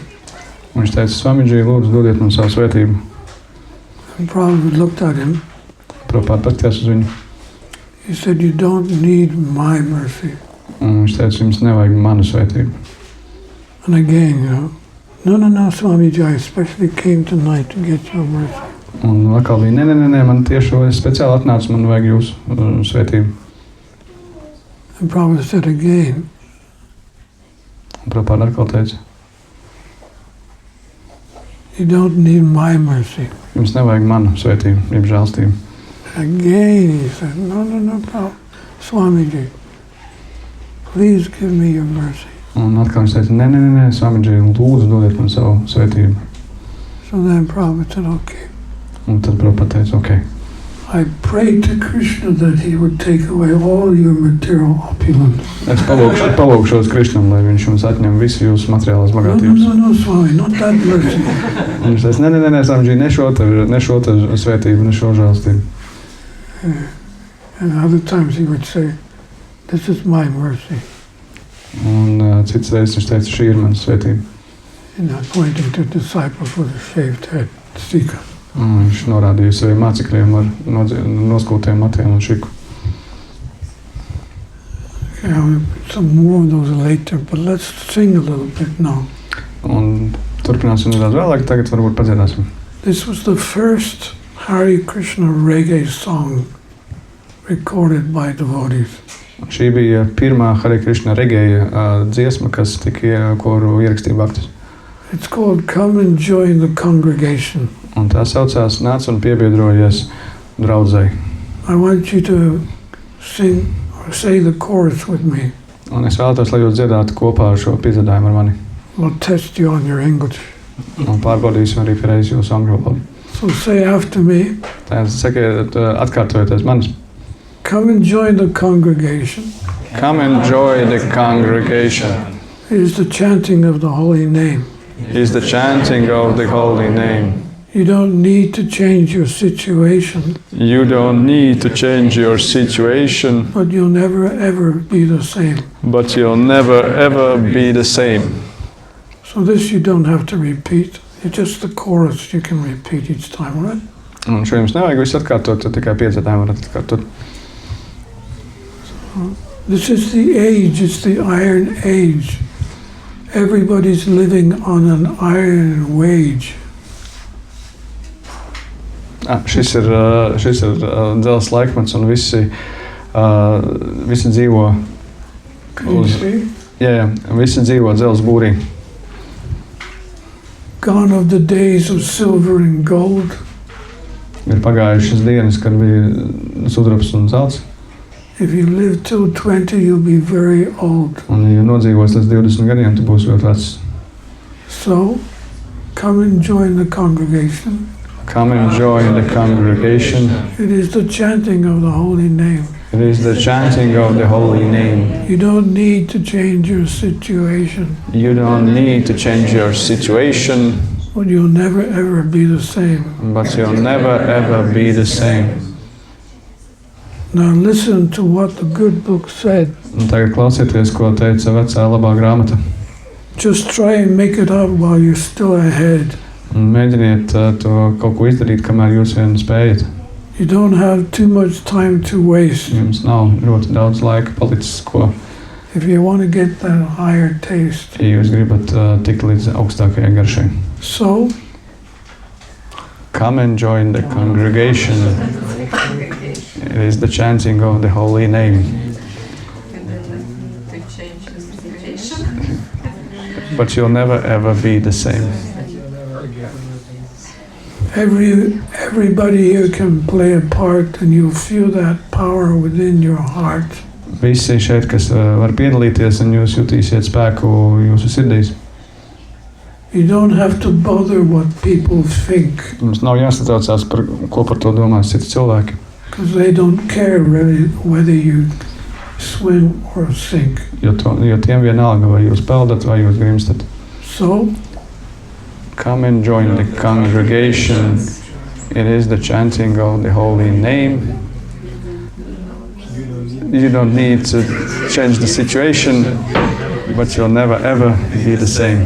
Speaker 3: un viņš teica, Swamidži, lūdzu, dodiet man savu svētību.
Speaker 1: And Prabhupada looked at him.
Speaker 3: Prabhupada paskatījās uz viņu
Speaker 1: He said, you don't need my mercy.
Speaker 3: un viņš teica, jums nevajag manu svētību.
Speaker 1: And again, no, Swamiji, I especially came tonight to get your mercy.
Speaker 3: Un atkal bija, nē, man tieši es speciāli atnācu, man vajag jūsu svētību.
Speaker 1: And Prabhupada said again,
Speaker 3: Un Prabhupada atkal teica,
Speaker 1: you don't need my mercy.
Speaker 3: jums nevajag manu svētību, jeb žēlstību.
Speaker 1: Again, he said, no, Prabhupada, Swamiji, please give me your mercy.
Speaker 3: Un atkal viņš teica, nē, Swamidži, lūdzu, dodiet man savu svētību.
Speaker 1: So then Prabhupada said, okay.
Speaker 3: Un tad Prabhupada teica, ok.
Speaker 1: I prayed to Krishna that he would take away all your material opulence.
Speaker 3: Es palūkšos Krišnam, lai viņš jums atņem visu jūsu materiālās bagātības.
Speaker 1: No, Swami, not that mercy.
Speaker 3: Un viņš teica, nē, Swamidži, ne šo svētību, ne šo žēlstību.
Speaker 1: And other times he would say, this is my mercy.
Speaker 3: Un cits reizes viņš teica, šī ir mana svētība.
Speaker 1: Pointing to disciples with a shaved head, Sika.
Speaker 3: Un viņš norādīja saviem mācekļiem ar noskūtiem matiem un šiku.
Speaker 1: Okay, I'll put some more of those later, but let's sing a little bit now.
Speaker 3: Un turpināsim nedaudz vēlāk, tagad varbūt padziedāsim.
Speaker 1: This was the first Hare Krishna reggae song recorded by devotees.
Speaker 3: Šī bija pirmā Hare Krishna regēja dziesma, kuru ierakstīja bhaktis.
Speaker 1: It's called Come and Join the Congregation.
Speaker 3: Un tā saucās Nāc un piebiedrojies draudzei.
Speaker 1: I want you to sing or say the chorus with me.
Speaker 3: Un es vēlētos, lai jūs dziedātu kopā ar šo piedziedājumu ar mani.
Speaker 1: We'll test you on your English.
Speaker 3: Un pārbaudīsim arī reiz jūsu angļu valodu.
Speaker 1: So say after me,
Speaker 3: Tā sakiet, atkārtojieties manis.
Speaker 1: come and join the congregation.
Speaker 3: Come enjoy the congregation.
Speaker 1: It is the chanting of the holy name.
Speaker 3: Is the chanting of the holy name.
Speaker 1: You don't need to change your situation,
Speaker 3: You don't need to change your situation,
Speaker 1: but you'll never ever be the same.
Speaker 3: but you'll never ever be the same.
Speaker 1: So this you don't have to repeat. It's just the chorus you can repeat each time, right?
Speaker 3: Un šo jums nevajag visu atkārtot, tad tikai piecētājiem varat atkārtot.
Speaker 1: This is the age, it's the iron age. Everybody's living on an iron wage.
Speaker 3: Šis ir dzelzs laikmets un visi dzīvo
Speaker 1: Can you see?
Speaker 3: Jā, visi dzīvo dzelzs būrī.
Speaker 1: Gone of the days of silver and gold.
Speaker 3: Ir pagājušas dienas, kad bija sudrabs un zelts.
Speaker 1: If you live till 20, you'll be very old.
Speaker 3: Un, ja nodzīvos līdz 20 gadiem, tu būsi ļoti vecs.
Speaker 1: So, come and join the congregation.
Speaker 3: Come and join the congregation.
Speaker 1: It is the chanting of the holy name.
Speaker 3: It is the chanting of the holy name.
Speaker 1: You don't need to change your situation,
Speaker 3: You don't need to change your situation,
Speaker 1: but you'll never ever be the same.
Speaker 3: but you'll never ever be the same.
Speaker 1: Now listen to what the good book said.
Speaker 3: Un tagad klausieties, ko teica vecā labā grāmata.
Speaker 1: Just try and make it up while you're still ahead.
Speaker 3: Un mēģiniet to kaut ko izdarīt, kamēr jūs vien spējat.
Speaker 1: You don't have too much time to waste.
Speaker 3: Jums nav ļoti daudz laika palicis, ko,
Speaker 1: If you want to get that higher taste.
Speaker 3: ja jūs gribat tikt līdz augstākajai garšai.
Speaker 1: So,
Speaker 3: Come and join the congregation. It is the chanting of the holy name. But you'll never ever be the same.
Speaker 1: everybody here can play a part and you'll feel that power within your heart.
Speaker 3: Visi šeit, kas var piedalīties, un jūs jutīsiet spēku jūsu sirdīs.
Speaker 1: You don't have to bother what people think,
Speaker 3: Mums nav jāsatraucās par ko par to domās citi cilvēki,
Speaker 1: because they don't care really whether you swim or sink.
Speaker 3: jo tiem vienalga, vai jūs peldat, vai jūs grimstat.
Speaker 1: So,
Speaker 3: Come and join the congregation. It is the chanting of the holy name. You don't need to change the situation, but you'll never ever be the same.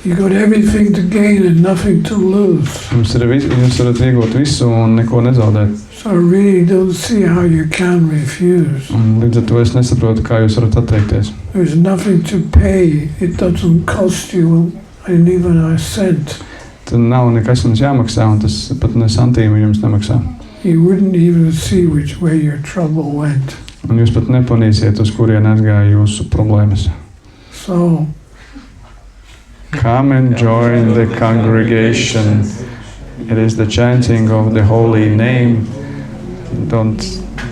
Speaker 1: you got everything to gain and nothing to lose.
Speaker 3: Jūs varat iegūt visu un neko nezaudēt.
Speaker 1: So I really don't see how you can refuse.
Speaker 3: Un līdz ar to es nesaprotu, kā jūs varat atteikties.
Speaker 1: There's nothing to pay. It doesn't cost you even a cent.
Speaker 3: Tad nav nekas jums jāmaksā, un tas pat ne santīmu jums nemaksā.
Speaker 1: You wouldn't even see which way your trouble went.
Speaker 3: Un jūs pat nepanīsiet, uz kurien aizgāja jūsu problēmas.
Speaker 1: So,
Speaker 3: Come and join the congregation. It is the chanting of the holy name.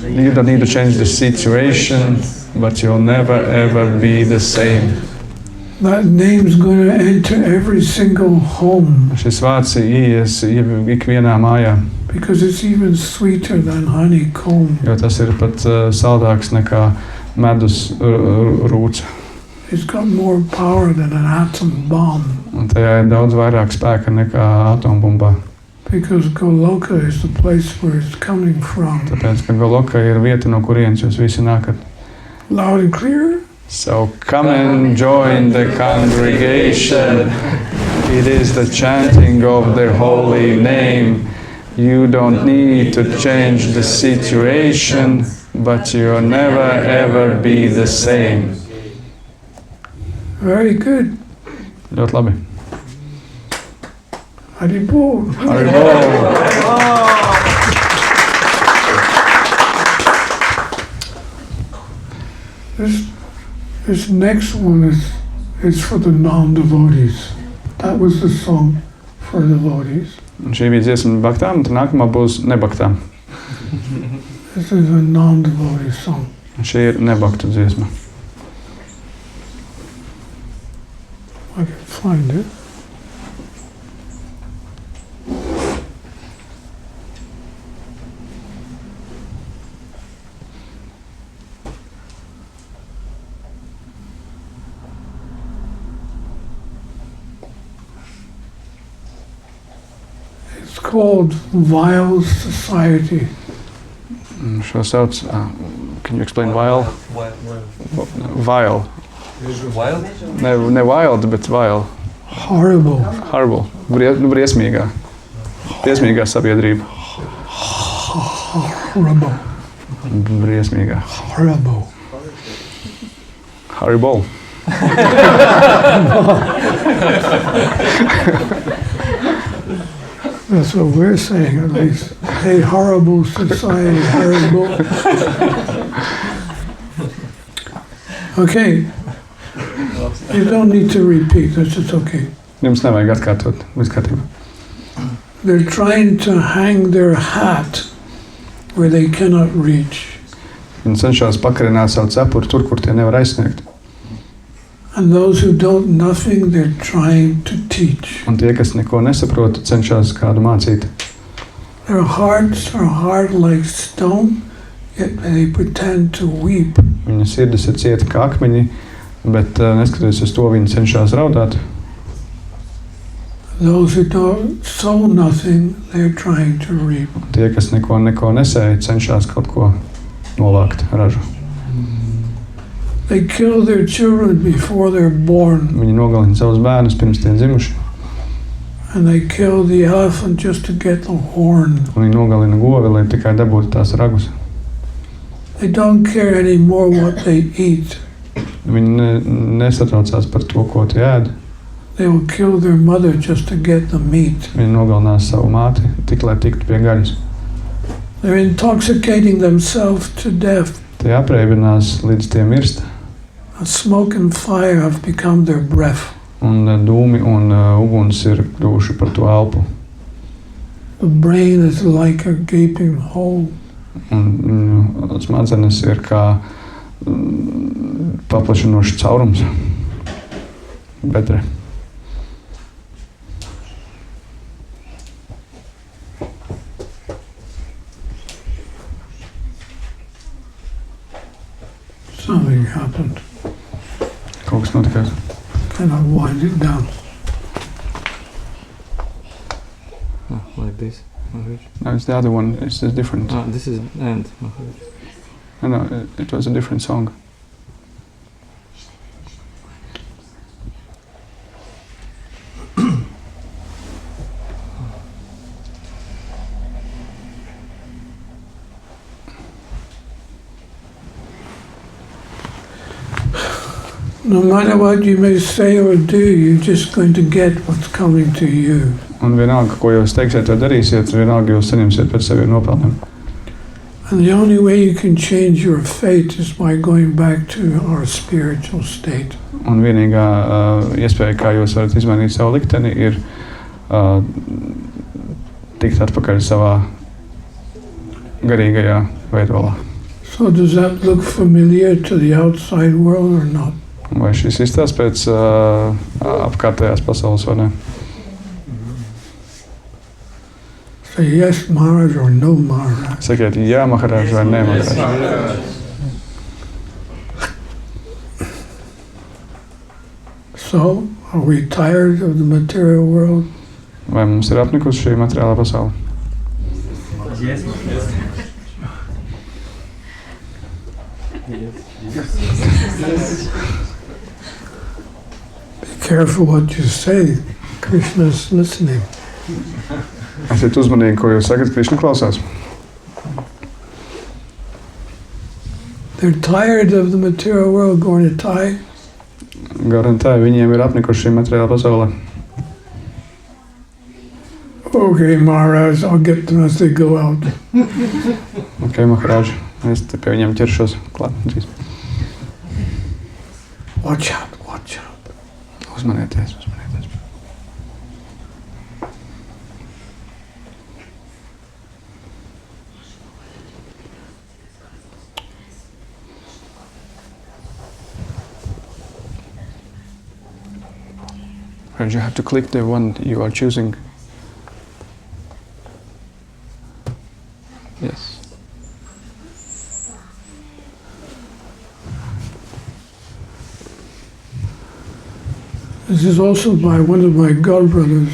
Speaker 3: You don't need to change the situation, but you'll never ever be the same.
Speaker 1: that name's going to enter every single home
Speaker 3: Šis vārds ieies ikvienā mājā,
Speaker 1: because it's even sweeter than honeycomb.
Speaker 3: jo tas ir pat saldāks nekā medus rūts.
Speaker 1: It's got more power than an atom bomb
Speaker 3: Un tajā ir daudz vairāk spēka nekā atombumbā.
Speaker 1: because Goloka is the place where it's coming from.
Speaker 3: Tāpēc, ka Goloka ir vieta, no kurienes jūs visi nākat.
Speaker 1: Loud and clear?
Speaker 3: So come and join the congregation. It is the chanting of the holy name. You don't need to change the situation, but you'll never ever be the same.
Speaker 1: Very good.
Speaker 3: Ļoti labi.
Speaker 1: Haribol. This next one is for the non-devotees. That was the song for devotees.
Speaker 3: Un šī bija dziesma baktām, un tad nākamā būs nebaktām.
Speaker 1: This is a non-devotee song.
Speaker 3: Un šī ir nebaktu dziesma.
Speaker 1: I can find it. It's called Vile Society.
Speaker 3: Šo sauc, can you explain vile? Vile.
Speaker 2: Wild?
Speaker 3: Ne wild, bet vile.
Speaker 1: Horrible.
Speaker 3: Horrible. Briesmīgā. Briesmīgā sabiedrība.
Speaker 1: Horrible.
Speaker 3: Briesmīgā.
Speaker 1: Horrible.
Speaker 3: Horrible.
Speaker 1: That's what we're saying, at least. Hey, horrible society, horrible. Okay. You don't need to repeat, that's just okay.
Speaker 3: Jums nevajag atkārtot. Viss kārtībā.
Speaker 1: They're trying to hang their hat where they cannot reach.
Speaker 3: Viņi cenšas pakarināt savu cepuri tur, kur tie nevar aizsniegt.
Speaker 1: And those who don't nothing, they're trying to teach.
Speaker 3: Un tie, kas neko nesaprot, cenšas kādu mācīt.
Speaker 1: Their hearts are hard like stone, yet they pretend to weep.
Speaker 3: Viņa sirdis ir cieta kā akmeņi, bet neskatoties uz to, viņi cenšas raudāt.
Speaker 1: Those who don't sow nothing, they're trying to reap.
Speaker 3: Tie, kas neko nesēja, cenšas kaut ko nolākt ražu.
Speaker 1: They kill their children before they're born,
Speaker 3: Viņi nogalina savus bērnus pirms tie dzimuši,
Speaker 1: and they kill the elephant just to get the horn.
Speaker 3: un viņi nogalina govi, lai tikai dabūtu tās ragus.
Speaker 1: They don't care anymore what they eat.
Speaker 3: Viņi nesatraucās par to, ko tie ēd.
Speaker 1: They will kill their mother just to get the meat.
Speaker 3: Viņi nogalinās savu māti, tik lai tiktu pie gaļas.
Speaker 1: They're intoxicating themselves to death.
Speaker 3: Tie apreibinās līdz tie mirst,
Speaker 1: Smoke and fire have become their breath.
Speaker 3: un dūmi un uguns ir kļuvuši par to elpu.
Speaker 1: The brain is like a gaping hole.
Speaker 3: Un smadzenes ir kā paplašinošs caurums. Bedre.
Speaker 1: Something happened.
Speaker 3: Kaut kas notikās.
Speaker 1: Cannot wind it down.
Speaker 2: Like this. Maharaj.
Speaker 3: No, it's the other one. It's different.
Speaker 2: This is end. Maharaj.
Speaker 3: No, it was a different song.
Speaker 1: No matter what you may say or do, you're just going to get what's coming to you.
Speaker 3: Un vienalga, ko jūs teiksiet vai darīsiet, vienalga jūs saņemsiet pēc saviem nopelniem.
Speaker 1: And the only way you can change your fate is by going back to our spiritual state.
Speaker 3: Un vienīgā iespēja, kā jūs varat izmainīt savu likteni, ir tikt atpakaļ savā garīgajā veidolā.
Speaker 1: So does that look familiar to the outside world or not?
Speaker 3: Vai šis izstāsts pēc apkārtējās pasaules vai ne?
Speaker 1: Say yes, Maharaj, or no, Maharaj.
Speaker 3: Sakiet, jā, Maharaj, vai nē, Maharaj.
Speaker 1: So, are we tired of the material world?
Speaker 3: Vai mums ir apnikusi šī materiālā pasaule?
Speaker 2: Yes.
Speaker 1: Be careful what you say. Krishna's listening.
Speaker 3: Esiet uzmanīgi, ko jūs sakat, Krišna klausās.
Speaker 1: They're tired of the material world going to die.
Speaker 3: Garantēju, viņiem ir apnikuši šī materiālā pasaulē.
Speaker 1: Okay, Maharaj, I'll get them as they go out.
Speaker 3: Ok, Maharaj, es te pie viņiem ķeršos klāt. Drīz.
Speaker 1: Watch out, watch out.
Speaker 3: Uzmanieties. And you have to click the one you are choosing. Yes.
Speaker 1: This is also by one of my godbrothers.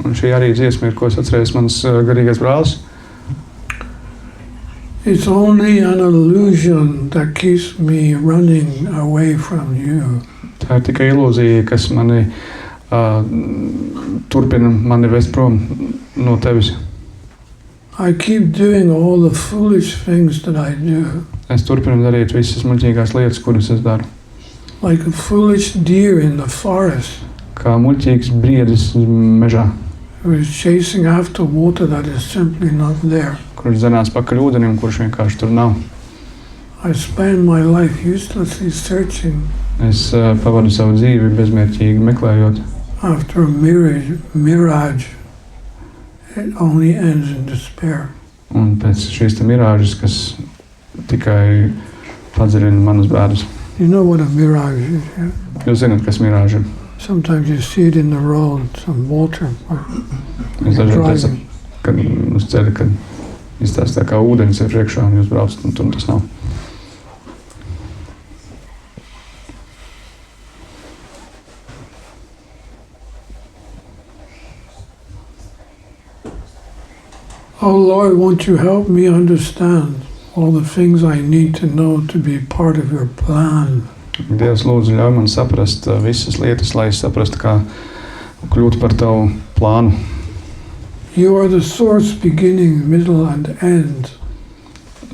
Speaker 3: Un šī arī dziesma ir, ko es atcerējos mans garīgais brālis.
Speaker 1: It's only an illusion that keeps me running away from you.
Speaker 3: Tā ir tikai ilūzija, kas mani turpina mani vest prom no tevis.
Speaker 1: I keep doing all the foolish things that I do,
Speaker 3: Es turpinu darīt visas muļķīgās lietas, kuras es daru.
Speaker 1: like a foolish deer in the forest
Speaker 3: Kā muļķīgs briedis mežā,
Speaker 1: who is chasing after water that is simply not there.
Speaker 3: kurš dzenās pakaļ ūdenim, kurš vienkārši tur nav.
Speaker 1: I spend my life uselessly searching
Speaker 3: Es pavadu savu dzīvi bezmērķīgi meklējot.
Speaker 1: after a mirage. It only ends in despair.
Speaker 3: Un pēc šīs te mirāžas, kas tikai padziļina manas bēdas.
Speaker 1: You know what a mirage is, yeah?
Speaker 3: Jūs zināt, kas mirāža ir.
Speaker 1: Sometimes you see it in the road, some water.
Speaker 3: Es dažreiz redzu,
Speaker 1: Driving.
Speaker 3: kad uz ceļa, kad izstāsta tā kā ūdens ir priekšā un jūs braucat, un tur tas nav.
Speaker 1: Oh Lord, won't you help me understand all the things I need to know to be part of your plan?
Speaker 3: Dievs, lūdzu, ļauj man saprast visas lietas, lai es saprastu, kā kļūt par tavu plānu.
Speaker 1: You are the source, beginning, middle, and end.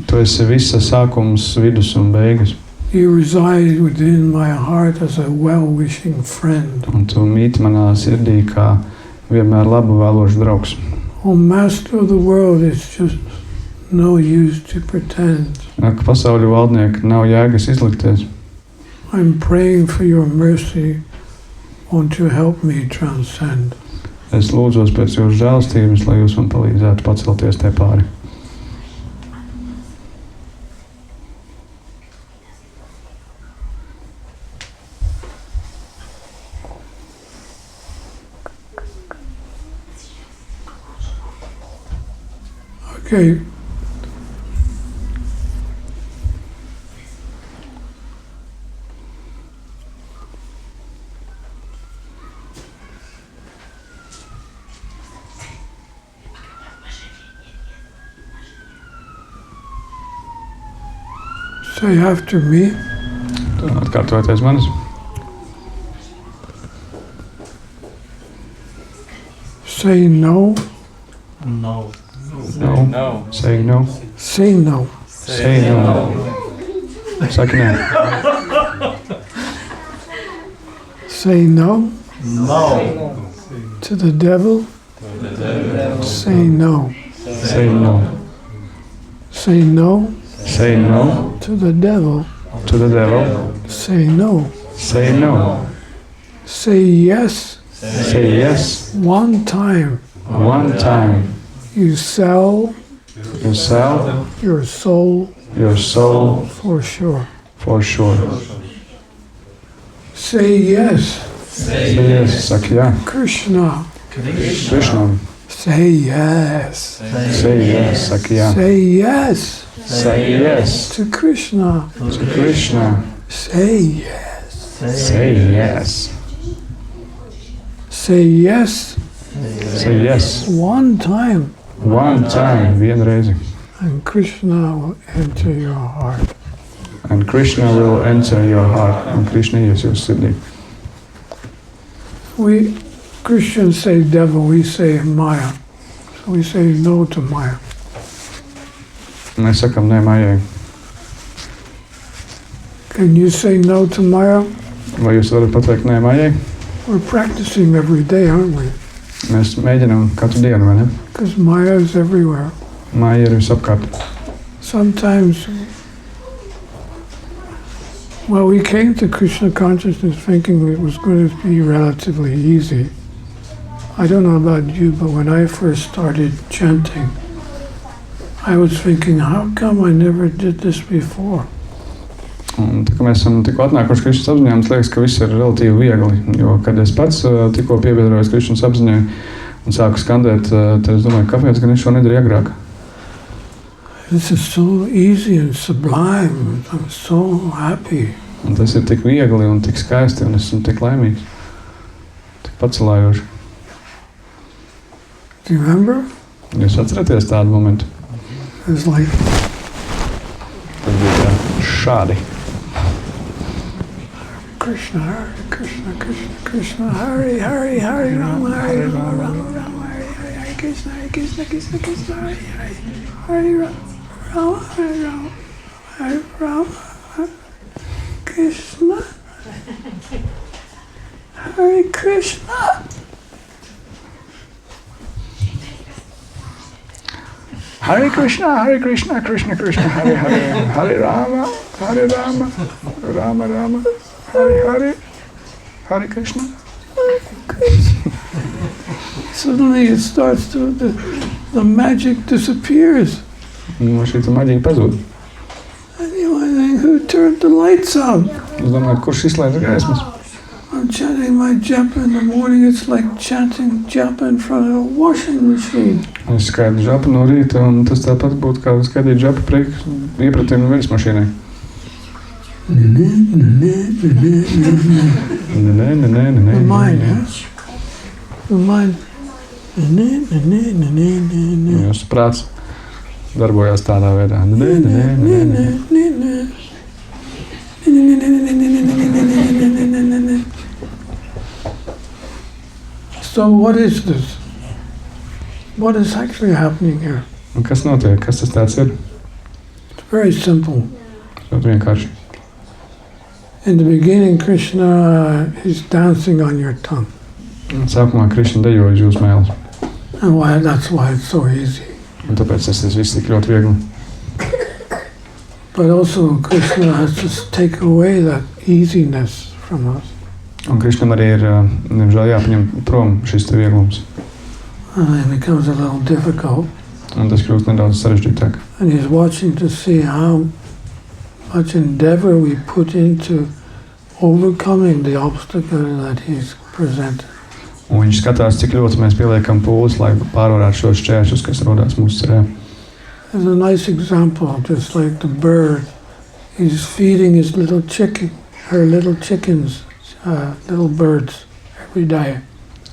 Speaker 3: Tu esi visa sākums, vidus un beigas,
Speaker 1: You reside within my heart as a well-wishing friend.
Speaker 3: un tu mīti manā sirdī kā vienmēr labu vēlošs draugs.
Speaker 1: Oh Master of the world, it's just no use to pretend.
Speaker 3: Ak, pasauļu valdnieki, nav jēgas izlikties.
Speaker 1: I'm praying for your mercy. Won't you help me transcend?
Speaker 3: Es lūdzos pēc jūsu žēlstības, lai jūs man palīdzētu pacelties te pāri.
Speaker 1: Okay. Say after me.
Speaker 3: Atkārtojieties manis.
Speaker 1: Say no.
Speaker 2: No.
Speaker 3: No.
Speaker 2: No.
Speaker 3: Say no.
Speaker 1: Say no.
Speaker 3: Say no. Saki nē.
Speaker 1: Say no
Speaker 2: No.
Speaker 1: to the devil. Say no.
Speaker 3: Say no.
Speaker 1: Say no
Speaker 3: Say no
Speaker 1: to the devil.
Speaker 3: to the devil.
Speaker 1: Say no.
Speaker 3: Say no.
Speaker 1: Say yes
Speaker 3: Say yes
Speaker 1: one time.
Speaker 3: one time.
Speaker 1: You sell
Speaker 3: You sell
Speaker 1: your soul
Speaker 3: your soul
Speaker 1: for sure.
Speaker 3: for sure.
Speaker 1: Say yes,
Speaker 3: Say yes. Saki jā.
Speaker 1: Krishna.
Speaker 3: Krishnam.
Speaker 1: Say yes.
Speaker 3: Say yes. Saki jā.
Speaker 1: Say yes
Speaker 3: Say yes
Speaker 1: to Krishna.
Speaker 3: to Krishna.
Speaker 1: Say yes.
Speaker 3: Say yes.
Speaker 1: Say yes
Speaker 3: Say yes
Speaker 1: one time,
Speaker 3: one time. Vienreizi.
Speaker 1: and Krishna will enter your heart.
Speaker 3: And Krishna will enter your heart. Un Krishna ies jūsu sirdī.
Speaker 1: We Christians say devil, we say Maya. So we say no to Maya.
Speaker 3: Mēs sakam nē Maijai.
Speaker 1: Can you say no to Maya?
Speaker 3: Vai jūs varat pateikt nē Maijai?
Speaker 1: We're practicing every day, aren't we?
Speaker 3: Mēs mēģinām katru dienu, vai ne?
Speaker 1: Because Maya is everywhere.
Speaker 3: Maija ir visapkārt.
Speaker 1: Sometimes, well, we came to Krishna consciousness thinking it was going to be relatively easy. I don't know about you, but when I first started chanting, I was thinking, how come I never did this before?
Speaker 3: Un, tā kā mēs esam tikko atnākuši Krišnas apziņā, mums liekas, ka viss ir relatīvi viegli. Jo, kad es pats tikko piebiedrojos Krišnas apziņai un sāku skandēt, tad es domāju, kāpēc gan es šo nedaru agrāk?
Speaker 1: This is so easy and sublime. I'm so happy.
Speaker 3: Un tas ir tik viegli un tik skaisti, un esmu tik laimīgs. Tik pacelājoši.
Speaker 1: Do you remember?
Speaker 3: Jūs atceraties tādu momentu?
Speaker 1: It was like,
Speaker 3: Tas bija tā šādi.
Speaker 1: Krishna, Hare Krishna, Krishna Krishna, Hare Hare, Hare Rama, Hare Rama, Rama Rama, Hare Hare, Hare Krishna, Krishna Krishna, Hare Hare, Hare Rama, Hare Rama, Hare Rama, Hare Krishna, Hare Krishna.
Speaker 3: Hare Krishna, Krishna Krishna, Hare Hare, Hare Rama, Rama Rama, Hare Hare, Hare Krishna.
Speaker 1: Suddenly it starts to, the magic disappears.
Speaker 3: Un šī maģija pazūd.
Speaker 1: And you wondering who turned the lights out.
Speaker 3: Es domāju, kurš izslēdz gaismas?
Speaker 1: I'm chanting my japa in the morning. It's like chanting japa in front of a washing machine.
Speaker 3: Es skaidu žapu no rīta, un tas tāpat būtu kā skaidīt žapu priekš iepratīm veļas mašīnai.
Speaker 1: The mind, huh? The mind.
Speaker 3: Jūsu prāts darbojās tādā veidā.
Speaker 1: So what is this? What is actually happening here?
Speaker 3: Un kas notiek? Kas tas tāds ir?
Speaker 1: It's very simple.
Speaker 3: Ļoti vienkārši.
Speaker 1: In the beginning, Krishna is dancing on your tongue.
Speaker 3: Un sākumā Krišna dejo uz jūsu mēles.
Speaker 1: And that's why it's so easy.
Speaker 3: Un tāpēc tas viss tik ļoti viegli.
Speaker 1: But also Krishna has to take away that easiness from us.
Speaker 3: Un Krišnam arī ir, diemžēl, jāpaņem prom šis te vieglums.
Speaker 1: And it becomes a little difficult.
Speaker 3: Un tas kļūst nedaudz sarežģītāk.
Speaker 1: And he's watching to see how much endeavor we put into overcoming the obstacle that he's presented.
Speaker 3: Un viņš skatās, cik ļoti mēs pieliekam pūles, lai pārvarētu šos šķēršļus, kas rodās mūsu ceļā.
Speaker 1: There's a nice example, just like the bird. He's feeding his little chicken, her little chickens, little birds, every day.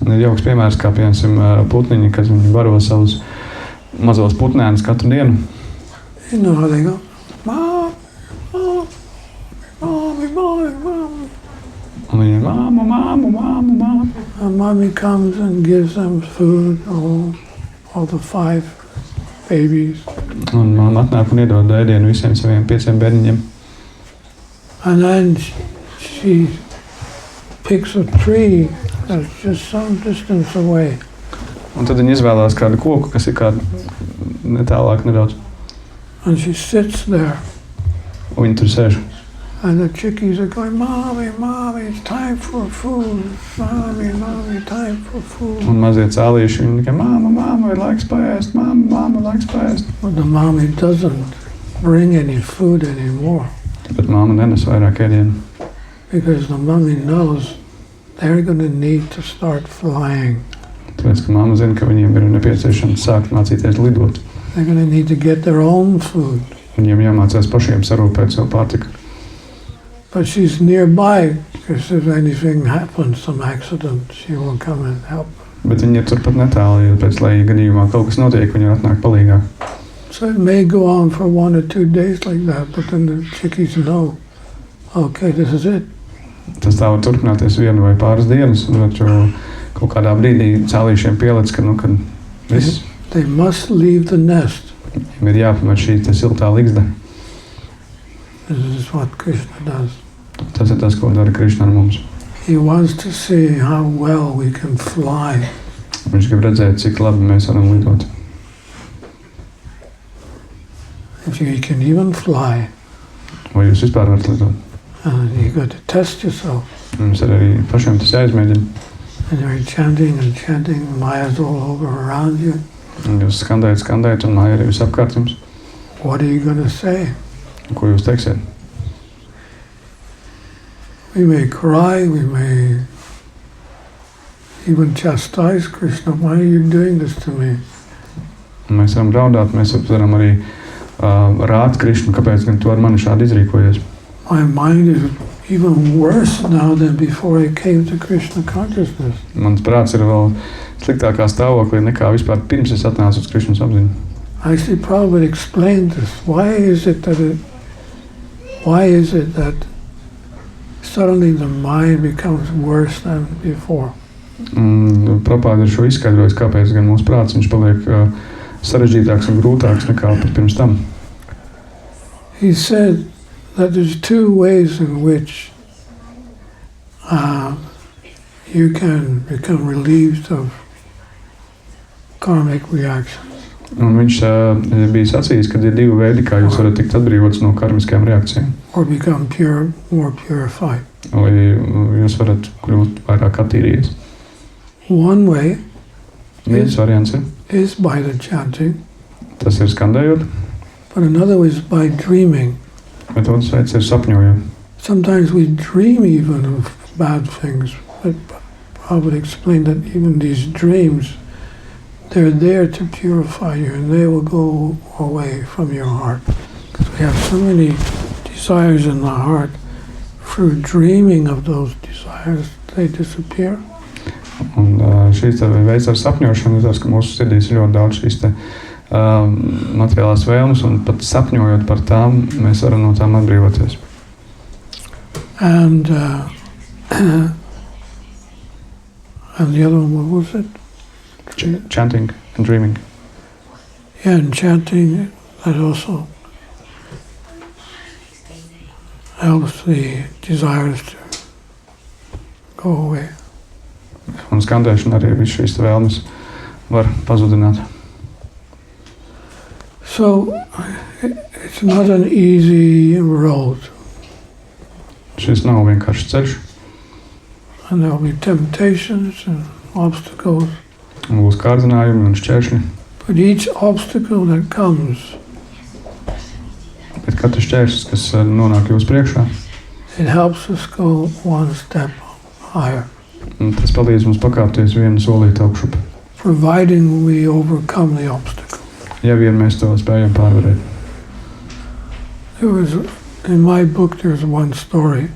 Speaker 3: Un ir jauks piemērs, kā piemēram putniņi, kas viņi baro savus mazos putnēnus katru dienu.
Speaker 1: You know how they go? Mom, mom, mommy, mommy, mommy.
Speaker 3: Un viņi ir māmu, māmu, māmu, māmu.
Speaker 1: And mommy comes and gives them food, all the 5 babies.
Speaker 3: Un mamma atnāk un iedod ēdienu visiem saviem 5 bērniņiem.
Speaker 1: And then she picks a tree that's just some distance away.
Speaker 3: Un tad viņi izvēlās kādu koku, kas ir kādu netālāk nedaudz.
Speaker 1: And she sits there.
Speaker 3: Un viņi tur sēž.
Speaker 1: And the chickies are going, Mommy, Mommy, it's time for food. Mommy, Mommy, time for food.
Speaker 3: Un mazie cēlīši, viņi tikai, māma, māma, ir laiks paēst, māma, māma, laiks paēst.
Speaker 1: But the mommy doesn't bring any food anymore.
Speaker 3: Bet māma nenes vairāk ēdienu.
Speaker 1: Because the mommy knows they're going to need to start flying.
Speaker 3: Tāpēc, ka māma zina, ka viņiem ir nepieciešams sākt mācīties lidot.
Speaker 1: They're going to need to get their own food.
Speaker 3: Viņiem jāmācās pašiem sarūpēt savu pārtiku.
Speaker 1: But she's nearby, because if anything happens, some accident, she will come and help.
Speaker 3: Bet viņi ir turpat netālu, jo pēc, lai gadījumā kaut kas notiek, viņi atnāk palīgā.
Speaker 1: So it may go on for 1 or 2 days like that, but then the chickies know, okay, this is it.
Speaker 3: Tas tā var turpināties 1 vai pāris dienas, un taču kaut kādā brīdī cēlīšiem pielic, ka, kad viss.
Speaker 1: They must leave the nest.
Speaker 3: Viņiem ir jāpamet šī siltā ligzda.
Speaker 1: This is what Krishna does.
Speaker 3: Tas ir tas, ko dara Krišna ar mums.
Speaker 1: He wants to see how well we can fly.
Speaker 3: Viņš grib redzēt, cik labi mēs varam lidot.
Speaker 1: If you can even fly,
Speaker 3: Vai jūs vispār varat lidot?
Speaker 1: you got to test yourself.
Speaker 3: Mums ir arī pašiem tas jāizmēģina.
Speaker 1: And you're chanting and chanting, Maya's all over around you.
Speaker 3: Un jūs skandējat, un māja arī visapkārt jums.
Speaker 1: What are you going to say?
Speaker 3: Ko jūs teiksiet?
Speaker 1: We may cry, we may even chastise Krishna. Why are you doing this to me?
Speaker 3: Mēs varam raudāt, mēs varam arī rāt Krišnu, kāpēc gan tu ar mani šādi izrīkojies.
Speaker 1: My mind is even worse now than before I came to Krishna consciousness.
Speaker 3: Mans prāts ir vēl sliktākā stāvoklī nekā vispār pirms es atnācu uz Krišnas apziņu.
Speaker 1: Actually, Prabhupada explained this. Why is it that suddenly the mind becomes worse than before?
Speaker 3: Prabhupada ir šo izskaidrojis, kāpēc gan mūsu prāts viņš paliek sarežģītāks un grūtāks nekā pat pirms tam.
Speaker 1: He said that there's two ways in which you can become relieved of karmic reactions.
Speaker 3: Un viņš bija sacījis, ka ir divi veidi, kā jūs varat tikt atbrīvots no karmiskajām reakcijām.
Speaker 1: Or become pure, more purified.
Speaker 3: Lai jūs varat kļūt vairāk attīrījies.
Speaker 1: One way
Speaker 3: Viens variants
Speaker 1: is by the chanting,
Speaker 3: tas ir skandējot,
Speaker 1: but another is by dreaming.
Speaker 3: bet otrs veids ir sapņojot.
Speaker 1: Sometimes we dream even of bad things, but Prabhupada explained that even these dreams, they're there to purify you and they will go away from your heart. Because we have so many desires in the heart, through dreaming of those desires, they disappear.
Speaker 3: Un šīs veids ar sapņošanu, es ka mūsu sirdīs ir ļoti daudz šīs materiālās vēlmes, un pat sapņojot par tām, mēs varam no tām atbrīvoties.
Speaker 1: And the other one, what was it?
Speaker 3: Chanting and dreaming.
Speaker 1: Yeah, and chanting, that also helps the desires to go away.
Speaker 3: Un skandēšana arī visu šīs vēlmes var pazudināt.
Speaker 1: So it's not an easy road.
Speaker 3: Šis nav vienkārši ceļš,
Speaker 1: And there will be temptations and obstacles.
Speaker 3: un būs kārdinājumi un šķēršļi,
Speaker 1: But each obstacle that comes,
Speaker 3: bet katrs šķērslis, kas nonāk jūs priekšā,
Speaker 1: it helps us go one step higher,
Speaker 3: un tas palīdz mums pakāpties vienu solīti augšup.
Speaker 1: providing we overcome the obstacle.
Speaker 3: Ja vien mēs to spējam pārvarēt.
Speaker 1: There was, in my book, there's one story.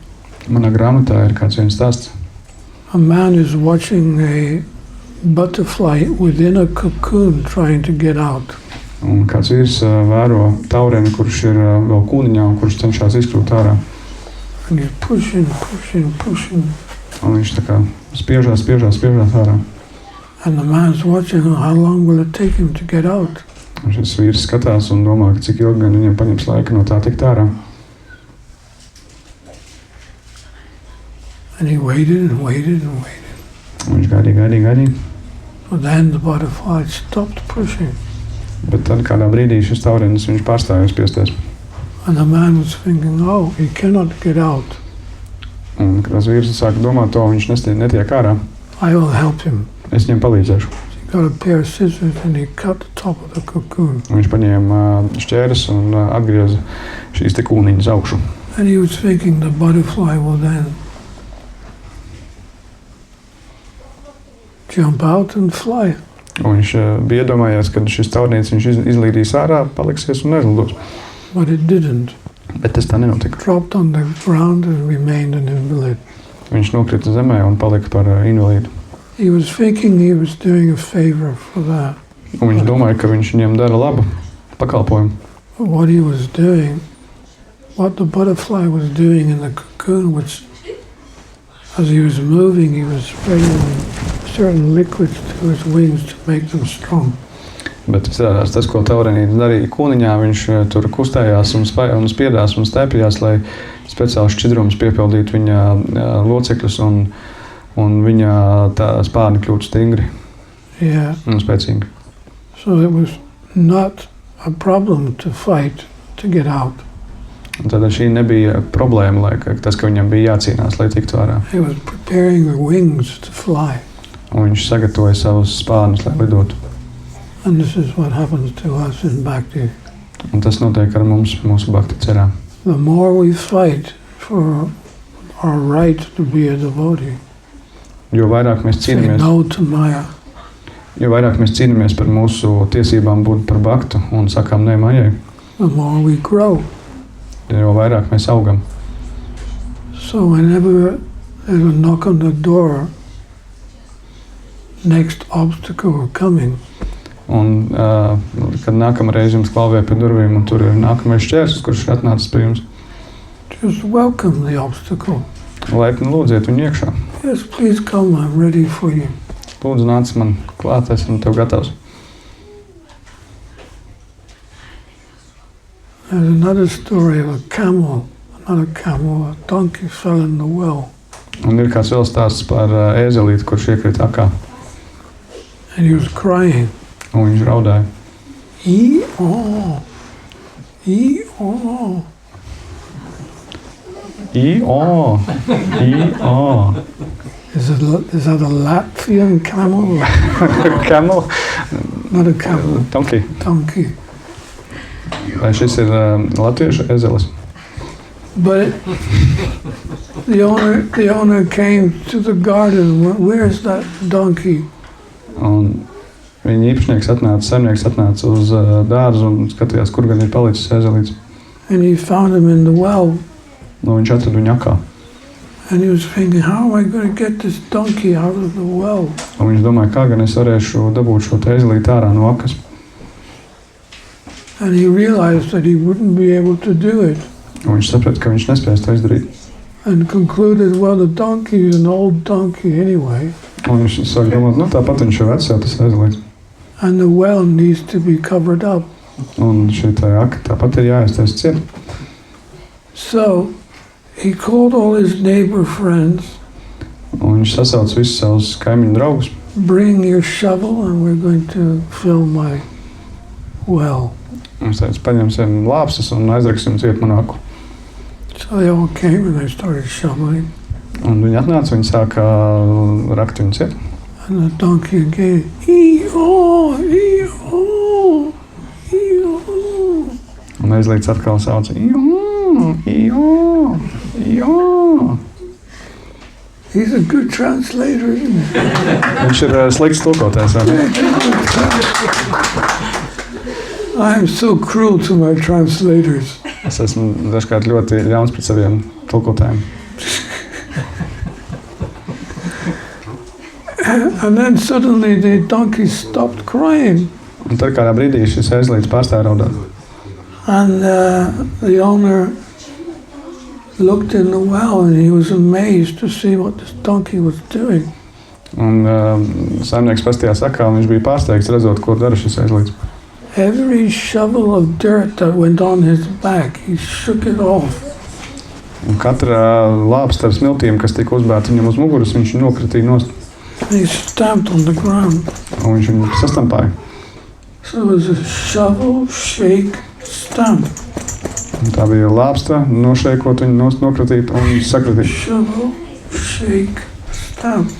Speaker 3: Manā grāmatā ir kāds viens stāsts.
Speaker 1: A man is watching a butterfly within a cocoon trying to get out.
Speaker 3: Un kāds vīrs vēro taureni, kurš ir vēl kūniņā un kurš cenšas izkļūt ārā.
Speaker 1: And he's pushing.
Speaker 3: Un viņš tā kā spiežās ārā.
Speaker 1: And the man's watching, how long will it take him to get out?
Speaker 3: Un šis vīrs skatās un domā, ka cik ilgi gan viņam paņems laika no tā tikt ārā.
Speaker 1: And he waited.
Speaker 3: Un viņš gaidīja.
Speaker 1: But then the butterfly stopped pushing.
Speaker 3: Bet tad kādā brīdī šis taurenis viņš pārstāja spiesties.
Speaker 1: And the man was thinking, oh, he cannot get out.
Speaker 3: Un kad tas vīrs sāka domāt to, viņš netiek ārā.
Speaker 1: I will help him.
Speaker 3: Es viņam palīdzēšu.
Speaker 1: He got a pair of scissors and he cut the top of the cocoon.
Speaker 3: Un viņš paņēma šķēres un atgrieza šīs te kūniņas augšu.
Speaker 1: And he was thinking the butterfly will then jump out and fly.
Speaker 3: Un viņš bija iedomājies, ka šis taurnītis viņš izlīdīs ārā, paliksies un aizlidos.
Speaker 1: But it didn't.
Speaker 3: Bet tas tā nenotika.
Speaker 1: Dropped on the ground and remained an invalid.
Speaker 3: Viņš nokrita zemē un palika par invalīdu.
Speaker 1: He was thinking he was doing a favor for that.
Speaker 3: Un viņš domāja, ka viņš viņam dara labu pakalpojumu.
Speaker 1: But what he was doing, what the butterfly was doing in the cocoon, which as he was moving, he was spreading certain liquids to his wings to make them strong.
Speaker 3: Bet tas, ko taurenītis darīja kūniņā, viņš tur kustējās un spiedās un stēpījās, lai speciāls šķidrums piepildītu viņa locekļus un viņa spārni kļūtu stingri un spēcīgi.
Speaker 1: So it was not a problem to fight to get out.
Speaker 3: Tātad šī nebija problēma, tas, ka viņam bija jācīnās, lai tiktu ārā.
Speaker 1: He was preparing the wings to fly.
Speaker 3: Un viņš sagatavoja savus spārnus, lai lidotu.
Speaker 1: And this is what happens to us in Bhakti.
Speaker 3: Un tas notiek ar mums mūsu bhakti cerā.
Speaker 1: The more we fight for our right to be a devotee,
Speaker 3: Jo vairāk mēs
Speaker 1: say
Speaker 3: cīnāmies,
Speaker 1: no to Maya,
Speaker 3: par mūsu tiesībām būt par bhaktu un sakām ne mājai,
Speaker 1: the more we grow.
Speaker 3: jo vairāk mēs augam.
Speaker 1: So whenever there's a knock on the door, next obstacle coming,
Speaker 3: Un, kad nākamreiz jums klauvē pie durvīm, un tur ir nākamais šķērslis, kurš ir atnācis pie jums,
Speaker 1: just welcome the obstacle.
Speaker 3: laipni lūdziet viņu iekšā.
Speaker 1: Yes, please come, I'm ready for you.
Speaker 3: Lūdzu, nāc man klāt, esmu tev gatavs.
Speaker 1: There's another story of a donkey fell in the well.
Speaker 3: Un ir kāds vēl stāsts par ēzelīti, kurš iekrita akā,
Speaker 1: And he was crying.
Speaker 3: un viņš raudāja.
Speaker 1: E-oh, E-oh.
Speaker 3: I-o, I-o.
Speaker 1: Is that a Latvian camel?
Speaker 3: Camel?
Speaker 1: Not a camel,
Speaker 3: Donkey.
Speaker 1: donkey.
Speaker 3: Vai šis ir latviešu ezelis?
Speaker 1: But the owner came to the garden. Where's that donkey?
Speaker 3: Un viņa īpašnieks atnāca, saimnieks atnāca uz dārzu un skatījās, kur gan ir palicis ezelīts.
Speaker 1: And he found him in the well.
Speaker 3: Nu, viņš atrada viņu akā.
Speaker 1: And he was thinking, how am I going to get this donkey out of the well?
Speaker 3: Un viņš domāja, kā gan es varēšu dabūt šo ezelīti ārā no akas.
Speaker 1: And he realized that he wouldn't be able to do it.
Speaker 3: Un viņš saprata, ka viņš nespēs to izdarīt.
Speaker 1: And concluded, well, the donkey is an old donkey anyway.
Speaker 3: Un viņš sāk domāt, nu tāpat viņš ir vecs jau tas ezelīts.
Speaker 1: And the well needs to be covered up.
Speaker 3: Un šī tā aka tāpat ir jāiztais ciet.
Speaker 1: So he called all his neighbor friends,
Speaker 3: Un viņš sasauca visus savus kaimiņu draugus.
Speaker 1: bring your shovel and we're going to fill my well.
Speaker 3: Viņš teica, paņemsim lāpstas un aizraksim ciet manu aku.
Speaker 1: So they all came and they started shoveling.
Speaker 3: Un viņi atnāca, viņi sāka rakt viņu ciet.
Speaker 1: And the donkey again, ee-oh, ee-oh, ee-oh.
Speaker 3: Un aizlīdz atkal sauca, jo, jo, jo.
Speaker 1: He's a good translator, isn't he?
Speaker 3: Viņš ir slikts tulkotājs, vai ne?
Speaker 1: I'm so cruel to my translators.
Speaker 3: Es esmu dažkārt ļoti ļauns pret saviem tulkotājiem.
Speaker 1: And then suddenly the donkey stopped crying.
Speaker 3: Un tad kādā brīdī šis aizlīdz pārstāja raudāt.
Speaker 1: And the owner looked in the well and he was amazed to see what this donkey was doing.
Speaker 3: Un saimnieks pastījās akā, un viņš bija pārsteigts redzot, ko dara šis aizlīdz.
Speaker 1: Every shovel of dirt that went on his back, he shook it off.
Speaker 3: Un katra lāpsta ar smiltīm, kas tika uzbērta viņam uz muguras, viņš nokritīja nost,
Speaker 1: And he stamped on the ground.
Speaker 3: un viņš viņu sastampāja.
Speaker 1: So it was a shovel, shake, stamp.
Speaker 3: Un tā bija lāpsta, nošeikot viņu, nokritīt un sakritīt.
Speaker 1: Shovel, shake, stamp.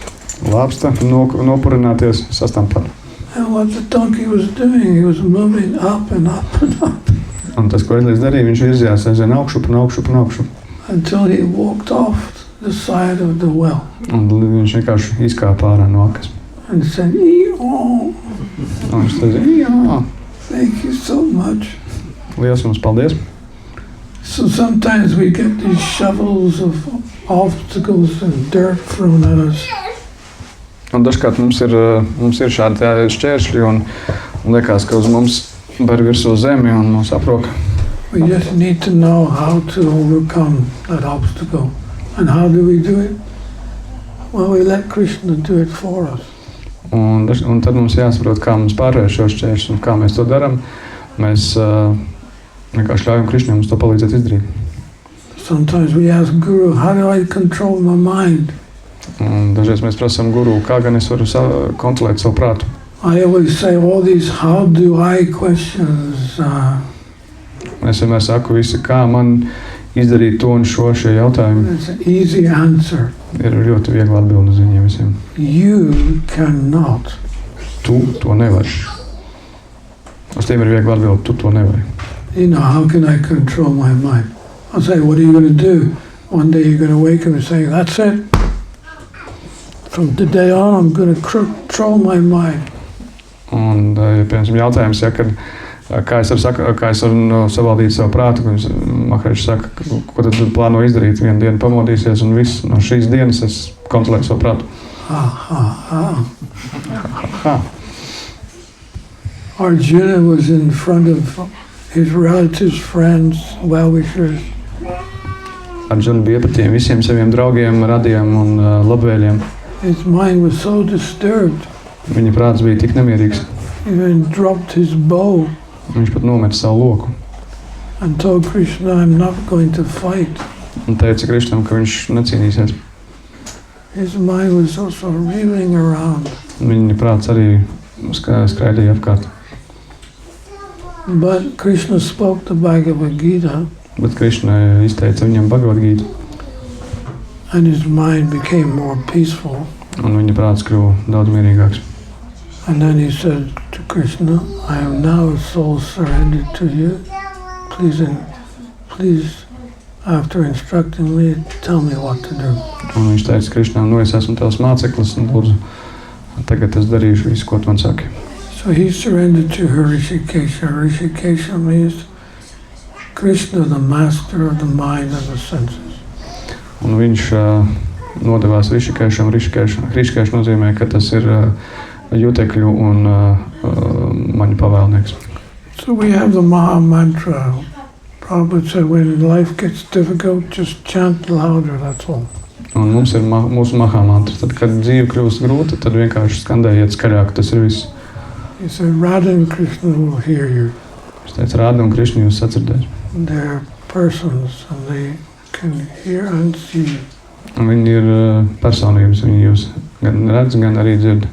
Speaker 3: Lāpsta, nopurināties, sastampāt.
Speaker 1: And what the donkey was doing, he was moving up and up and up
Speaker 3: Un tas, ko aizlīdz darīja, viņš virzījās aizvien augšup un augšup un augšup.
Speaker 1: until he walked off the side of the well
Speaker 3: Un viņš vienkārši izkāpa ārā no akas.
Speaker 1: and said, "Ee-oh,
Speaker 3: Un viņš teica, jā,
Speaker 1: thank you so much."
Speaker 3: liels jums paldies.
Speaker 1: So sometimes we get these shovels of obstacles and dirt thrown at us.
Speaker 3: Un dažkārt mums ir šādi šķēršļi un liekas, ka uz mums ber virsū zemi un mūs aproka.
Speaker 1: We just need to know how to overcome that obstacle. And how do we do it? Well, we let Krishna do it for us.
Speaker 3: Un tad mums jāsaprot, kā mums pārvarēt šos šķēršļus un kā mēs to darām. Mēs vienkārši ļaujam Krišnam mums to palīdzēt izdarīt.
Speaker 1: Sometimes we ask Guru, how do I control my mind?
Speaker 3: Un dažreiz mēs prasām guru, kā gan es varu kontrolēt savu prātu.
Speaker 1: I always say all these how do I questions.
Speaker 3: Es vienmēr saku, visi, kā man izdarīt to un šo šie jautājumi.
Speaker 1: It's an easy answer.
Speaker 3: Ir ļoti viegli atbild uz viņiem visiem.
Speaker 1: You cannot.
Speaker 3: Tu to nevari. Uz tiem ir viegli atbild, tu to nevari.
Speaker 1: You know, how can I control my mind? I'll say, what are you going to do? One day you're going to wake up and say, that's it. From today on, I'm going to control my mind.
Speaker 3: Un, ja piemēram, jautājums, ja, kad, kā es varu savaldīt savu prātu, Maharišs saka, ko tad tu plāno izdarīt? Vienu dienu pamodīsies un viss no šīs dienas es kontrolēju savu prātu.
Speaker 1: Arjuna was in front of his relatives, friends, well-wishers.
Speaker 3: Arjuna bija pie tiem visiem saviem draugiem, radiem un labvēļiem.
Speaker 1: His mind was so disturbed,
Speaker 3: Viņa prāts bija tik nemierīgs.
Speaker 1: he even dropped his bow
Speaker 3: Viņš pat nometa savu loku
Speaker 1: and told Krishna, I'm not going to fight.
Speaker 3: un teica Krišnam, ka viņš necīnīsies.
Speaker 1: His mind was also reeling around.
Speaker 3: Viņa prāts arī skraidīja apkārt.
Speaker 1: But Krishna spoke the Bhagavad Gita,
Speaker 3: Bet Krišna izteica viņam Bhagavad Gītu,
Speaker 1: and his mind became more peaceful.
Speaker 3: un viņa prāts kļuva daudz mierīgāks.
Speaker 1: And then he said to Krishna, I am now a soul surrendered to you. Please, after instructing me, tell me what to do.
Speaker 3: Un viņš teica Krišnam, nu es esmu tavs māceklis, un lūdzu, tagad es darīšu visu, ko tu man saki.
Speaker 1: So he surrendered to Hrishikesha. Hrishikesha means Krishna, the master of the mind and the senses.
Speaker 3: Un viņš nodevās Rišikēšam. Rišikēš nozīmē, ka tas ir jutekļu un maņu pavēlnieks.
Speaker 1: So we have the Maha Mantra. Prabhupada said when life gets difficult, just chant louder, that's all.
Speaker 3: Un mums ir mūsu Maha Mantra. Tad, kad dzīve kļūst grūta, tad vienkārši skandējiet skaļāk, tas ir viss.
Speaker 1: He said Radha and Krishna will hear you.
Speaker 3: Viņš teica, Rāda un Krišņa jūs sadzirdēs.
Speaker 1: They're persons and they can hear and see you.
Speaker 3: Un viņi ir personības, viņi jūs gan redz, gan arī dzird.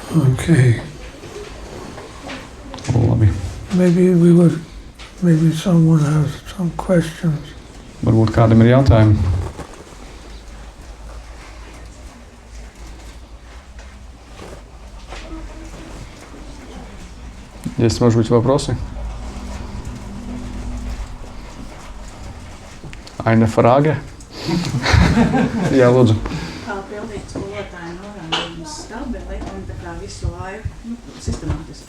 Speaker 1: Okay.
Speaker 3: Labi.
Speaker 1: Maybe someone has some questions.
Speaker 3: Varbūt kādam ir jautājumi. Есть, может быть, вопросы? Eine Frage? Jā, lūdzu.
Speaker 4: Kā pildīt skolotāju norādījumus stabili un tā kā visu laiku sistemātiski?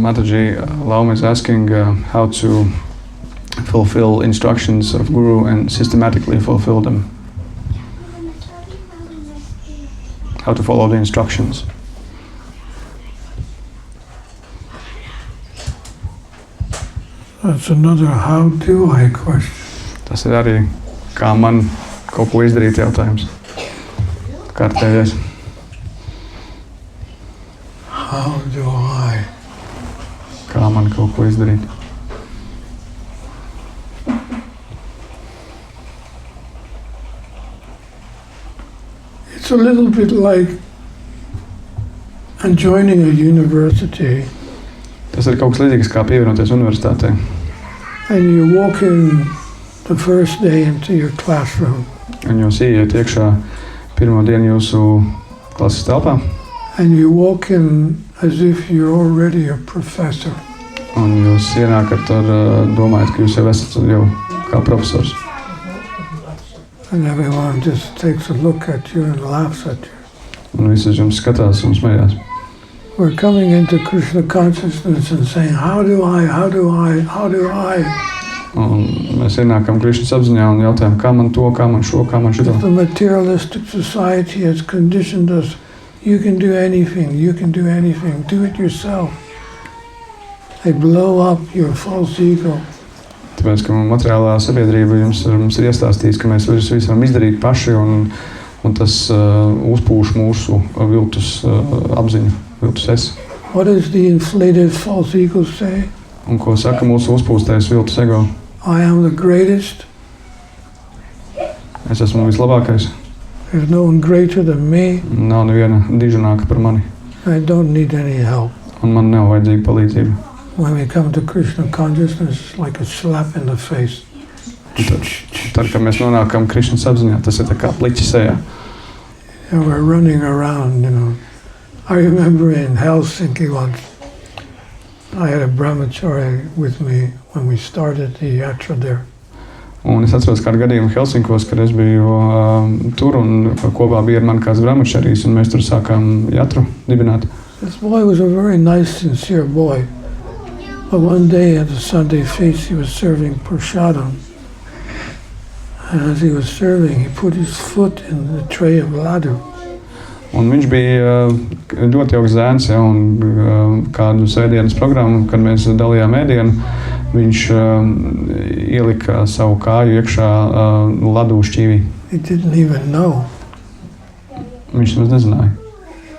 Speaker 3: Mataji Lauma is asking how to fulfill instructions of Guru and systematically fulfill them. How to follow the instructions.
Speaker 1: That's another how do I question.
Speaker 3: Tas ir arī kā man kaut ko izdarīt jautājums. Kārtējais.
Speaker 1: How do I?
Speaker 3: Kā man kaut ko izdarīt.
Speaker 1: It's a little bit like joining a university
Speaker 3: Tas ir kaut kas līdzīgs kā pievienoties universitātei.
Speaker 1: and you walk in the first day into your classroom
Speaker 3: Un jūs ieiet iekšā pirmo dienu jūsu klases telpā.
Speaker 1: and you walk in as if you're already a professor.
Speaker 3: Un jūs ienākat ar domājat, ka jūs jau esat jau kā profesors.
Speaker 1: And everyone just takes a look at you and laughs at you.
Speaker 3: Un visi uz jums skatās un smējās.
Speaker 1: We're coming into Krishna consciousness and saying, how do I?
Speaker 3: Un mēs ienākam Krišņas apziņā un jautājam, kā man to, kā man šo, kā man šito.
Speaker 1: The materialistic society has conditioned us. You can do anything, do it yourself. They blow up your false ego.
Speaker 3: Tāpēc, ka materiālā sabiedrība mums ir iestāstījusi, ka mēs visu varam izdarīt paši un tas uzpūš mūsu viltus apziņu, viltus es.
Speaker 1: What does the inflated false ego say?
Speaker 3: Un ko saka mūsu uzpūstais viltus ego?
Speaker 1: I am the greatest.
Speaker 3: Es esmu vislabākais.
Speaker 1: There's no one greater than me.
Speaker 3: Nav neviena dižanāka par mani.
Speaker 1: I don't need any help.
Speaker 3: Un man nav vajadzīga palīdzība.
Speaker 1: When we come to Krishna consciousness, it's like a slap in the face.
Speaker 3: Tad, kad mēs nonākam Krišņas apziņā, tas ir tā kā pliķi sejā.
Speaker 1: And we're running around, I remember in Helsinki once, I had a brahmachari with me when we started the yatra there.
Speaker 3: Un es atceros kādu gadījumu Helsinkos, kad es biju tur un kopā bija ar mani kāds brahmačarijs, un mēs tur sākām jatru dibināt.
Speaker 1: This boy was a very nice, sincere boy. But one day at the Sunday feast, he was serving prasadam. And as he was serving, he put his foot in the tray of laddu.
Speaker 3: Un viņš bija ļoti jauks zēns, ja, un kādu sēdienas programmu, kad mēs dalījām ēdienu, viņš ielika savu kāju iekšā ladu šķīvī.
Speaker 1: He didn't even know.
Speaker 3: Viņš nemaz nezināja.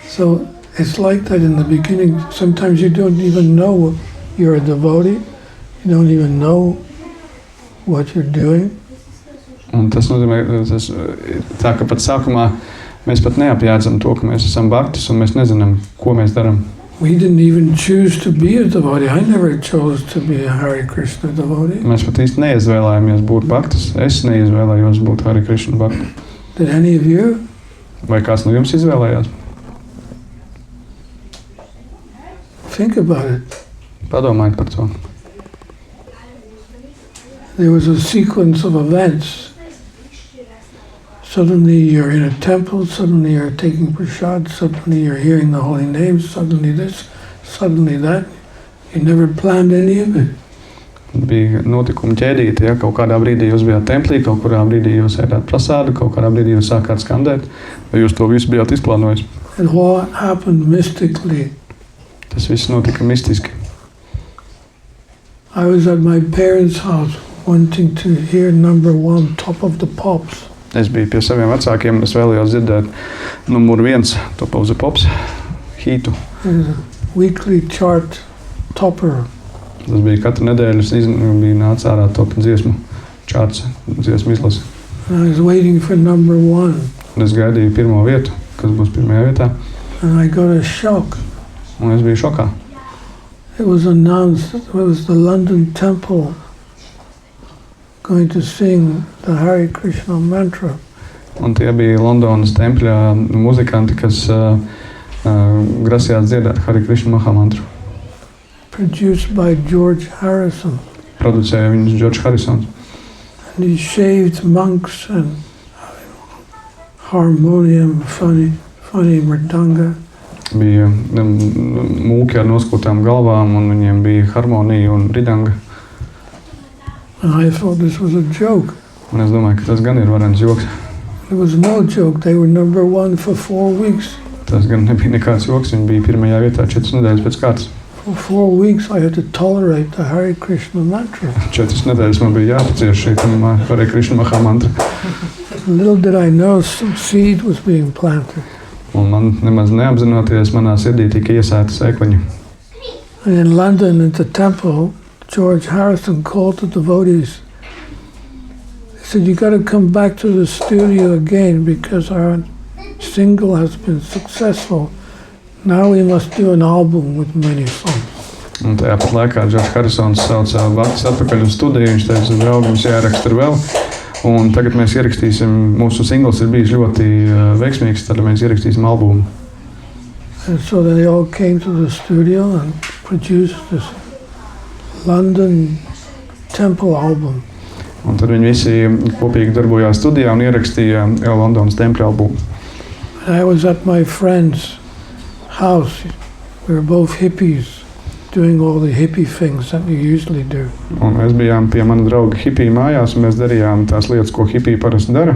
Speaker 1: So it's like that in the beginning. Sometimes you don't even know you're a devotee. You don't even know what you're doing.
Speaker 3: Un tas nozīmē, tā, ka pat sākumā mēs pat neapjēdzam to, ka mēs esam bhaktis un mēs nezinām, ko mēs darām.
Speaker 1: We didn't even choose to be a devotee. I never chose to be a Hare Krishna devotee.
Speaker 3: Mēs pat īsti neizvēlējāmies būt bhaktis. Es neizvēlējos būt Hare Krishna bhakti.
Speaker 1: Did any of you?
Speaker 3: Vai kāds no jums izvēlējās?
Speaker 1: Think about it.
Speaker 3: Padomājiet par to.
Speaker 1: There was a sequence of events. Suddenly you're in a temple, suddenly you're taking prasad, suddenly you're hearing the holy names, suddenly this, suddenly that. You never planned any of it.
Speaker 3: Bija notikumi ķēdīti, ja kaut kādā brīdī jūs bijāt templī, kaut kurā brīdī jūs ēdāt prasādu, kaut kādā brīdī jūs sākāt skandēt, vai jūs to visu bijāt izplānojis.
Speaker 1: And what happened mystically?
Speaker 3: Tas viss notika mistiski.
Speaker 1: I was at my parents' house wanting to hear number 1, Top of the Pops.
Speaker 3: Es biju pie saviem vecākiem, un es vēlējos dzirdēt numuru 1, Top of the Pops, hītu.
Speaker 1: It was a weekly chart topper.
Speaker 3: Tas bija katru nedēļu, bija nāc ārā top dziesmu čārts, dziesmu izlasi.
Speaker 1: And I was waiting for number 1.
Speaker 3: Un es gaidīju pirmo vietu, kas būs pirmajā vietā,
Speaker 1: And I got a shock.
Speaker 3: un es biju šokā.
Speaker 1: It was announced that it was the London Temple going to sing the Hare Krishna mantra.
Speaker 3: Un tie bija Londonas tempļa muzikanti, kas grasījās dziedāt Hare Krishna Mahamantru.
Speaker 1: Produced by George Harrison.
Speaker 3: Producēja viņus George Harrisons.
Speaker 1: And he shaved monks and harmonium, funny mridanga.
Speaker 3: Bija mūki ar noskūtām galvām, un viņiem bija harmonija un ridanga.
Speaker 1: And I thought this was a joke.
Speaker 3: Un es domāju, ka tas gan ir varens joks.
Speaker 1: It was no joke. They were number 1 for 4 weeks.
Speaker 3: Tas gan nebija nekāds joks, viņi bija pirmajā vietā 4 nedēļas pēc kārtas.
Speaker 1: For 4 weeks I had to tolerate the Hare Krishna mantra.
Speaker 3: 4 nedēļas man bija jāpacieš šī Hare Krishna Mahamantra.
Speaker 1: Little did I know some seed was being planted.
Speaker 3: Un man nemaz neapzinoties, manā sirdī tika iesēta sēkliņa.
Speaker 1: And in London, at the temple, George Harrison called the devotees. He said, you got to come back to the studio again because our single has been successful. Now we must do an album with many songs.
Speaker 3: Un tajā pat laikā George Harrisons sauca Bhaktis atpakaļ uz studiju. Viņš teica, draugi, mums jāraksta ir vēl. Un tagad mēs ierakstīsim, mūsu singls ir bijis ļoti veiksmīgs, tad mēs ierakstīsim albumu.
Speaker 1: And so they all came to the studio and produced this London Temple album.
Speaker 3: Un tad viņi visi kopīgi darbojās studijā un ierakstīja Londonas tempļa albumu.
Speaker 1: And I was at my friend's house. We were both hippies, doing all the hippie things that we usually do.
Speaker 3: Un mēs bijām pie mana drauga hipija mājās, un mēs darījām tās lietas, ko hipija parasti dara.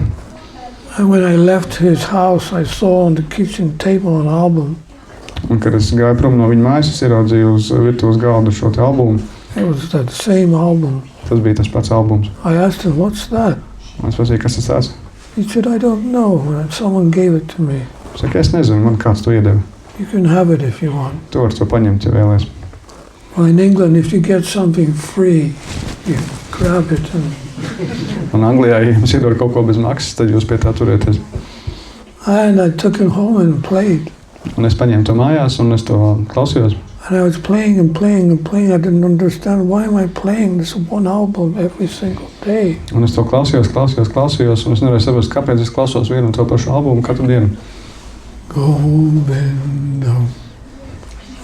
Speaker 1: And when I left his house, I saw on the kitchen table an album.
Speaker 3: Un, kad es gāju prom no viņa mājas, es ieraudzīju uz virtuves galda šo te albumu.
Speaker 1: It was that same album.
Speaker 3: Tas bija tas pats albums.
Speaker 1: I asked him, what's that?
Speaker 3: Un es prasīju, kas tas tāds?
Speaker 1: He said, I don't know. And someone gave it to me.
Speaker 3: Es saku, es nezinu, man kāds to iedeva.
Speaker 1: You can have it if you want.
Speaker 3: Tu vari to paņemt, ja vēlies.
Speaker 1: Well, in England, if you get something free, you grab it.
Speaker 3: Un Anglijā, ja jums iedod kaut ko bez maksas, tad jūs pie tā turieties.
Speaker 1: And I took him home and played.
Speaker 3: Un es paņēmu to mājās, un es to klausījos.
Speaker 1: And I was playing and playing and playing. I didn't understand, why am I playing this one album every single day?
Speaker 3: Un es to klausījos, un es nevarēju saprast, kāpēc es klausos vienu un to pašu albumu katru dienu.
Speaker 1: Govindam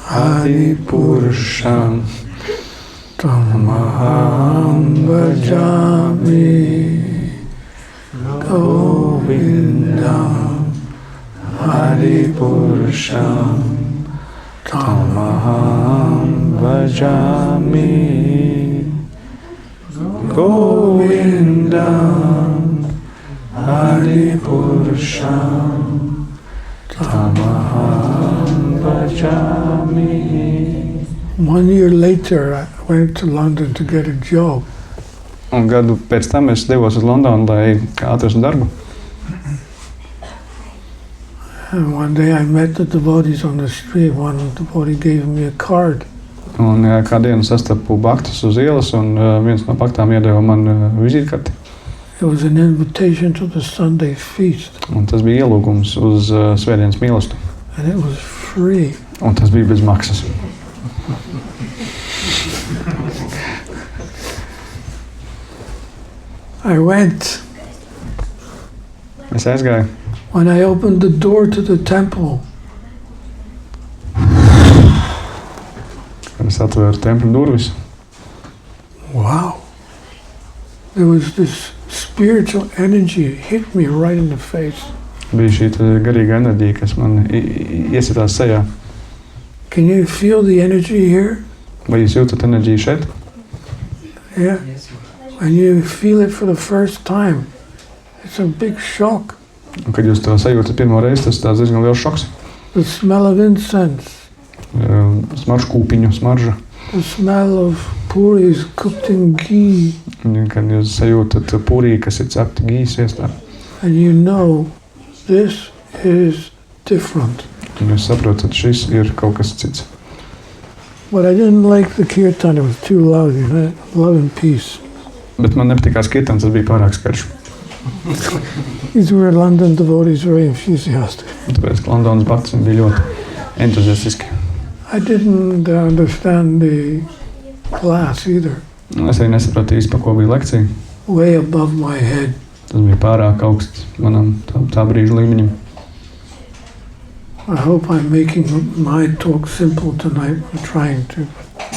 Speaker 1: Adi Purusham Tamaham bhajami Govindam Hari Purusham Tamaham bhajami Govindam Hari Purusham Tamaham bhajami. 1 year later, I went to London to get a job.
Speaker 3: Un gadu pēc tam es devos uz Londonu, lai atrastu darbu.
Speaker 1: And one day I met the devotees on the street. One devotee gave me a card.
Speaker 3: Un kādu dienu sastapu baktus uz ielas, un viens no baktām iedeva man vizītkarti.
Speaker 1: It was an invitation to the Sunday feast.
Speaker 3: Un tas bija ielūgums uz svētdienas mīlestību.
Speaker 1: And it was free.
Speaker 3: Un tas bija bez maksas.
Speaker 1: I went.
Speaker 3: Es aizgāju.
Speaker 1: When I opened the door to the temple,
Speaker 3: Kad es atvēru tempļa durvis,
Speaker 1: wow. There was this spiritual energy hit me right in the face.
Speaker 3: bija šī garīga enerģija, kas man iesitās sejā.
Speaker 1: Can you feel the energy here?
Speaker 3: Vai jūs jūtat enerģiju šeit?
Speaker 1: Yeah. When you feel it for the first time, it's a big shock.
Speaker 3: Un, kad jūs to sajūtat pirmo reizi, tas tāds diezgan liels šoks.
Speaker 1: The smell of incense,
Speaker 3: Smaržu kūpiņu smarža.
Speaker 1: the smell of puris cooked in ghee,
Speaker 3: Un, kad jūs sajūtat purī, kas ir cepti gijas viestā.
Speaker 1: and you know this is different.
Speaker 3: Un jūs saprotat, šis ir kaut kas cits.
Speaker 1: But I didn't like the kirtan, it was too loud, you know, love and peace.
Speaker 3: Bet man nepatikās kirtans, tas bija pārāk skarš.
Speaker 1: These were London devotees, very enthusiastic.
Speaker 3: Un tāpēc Londonas bakts bija ļoti entuziastiski.
Speaker 1: I didn't understand the class either,
Speaker 3: Un es arī nesapratu īsti, par ko bija lekcija.
Speaker 1: way above my head.
Speaker 3: Tas bija pārāk augsts manam tā brīža līmeņam.
Speaker 1: I hope I'm making my talk simple tonight. I'm trying to.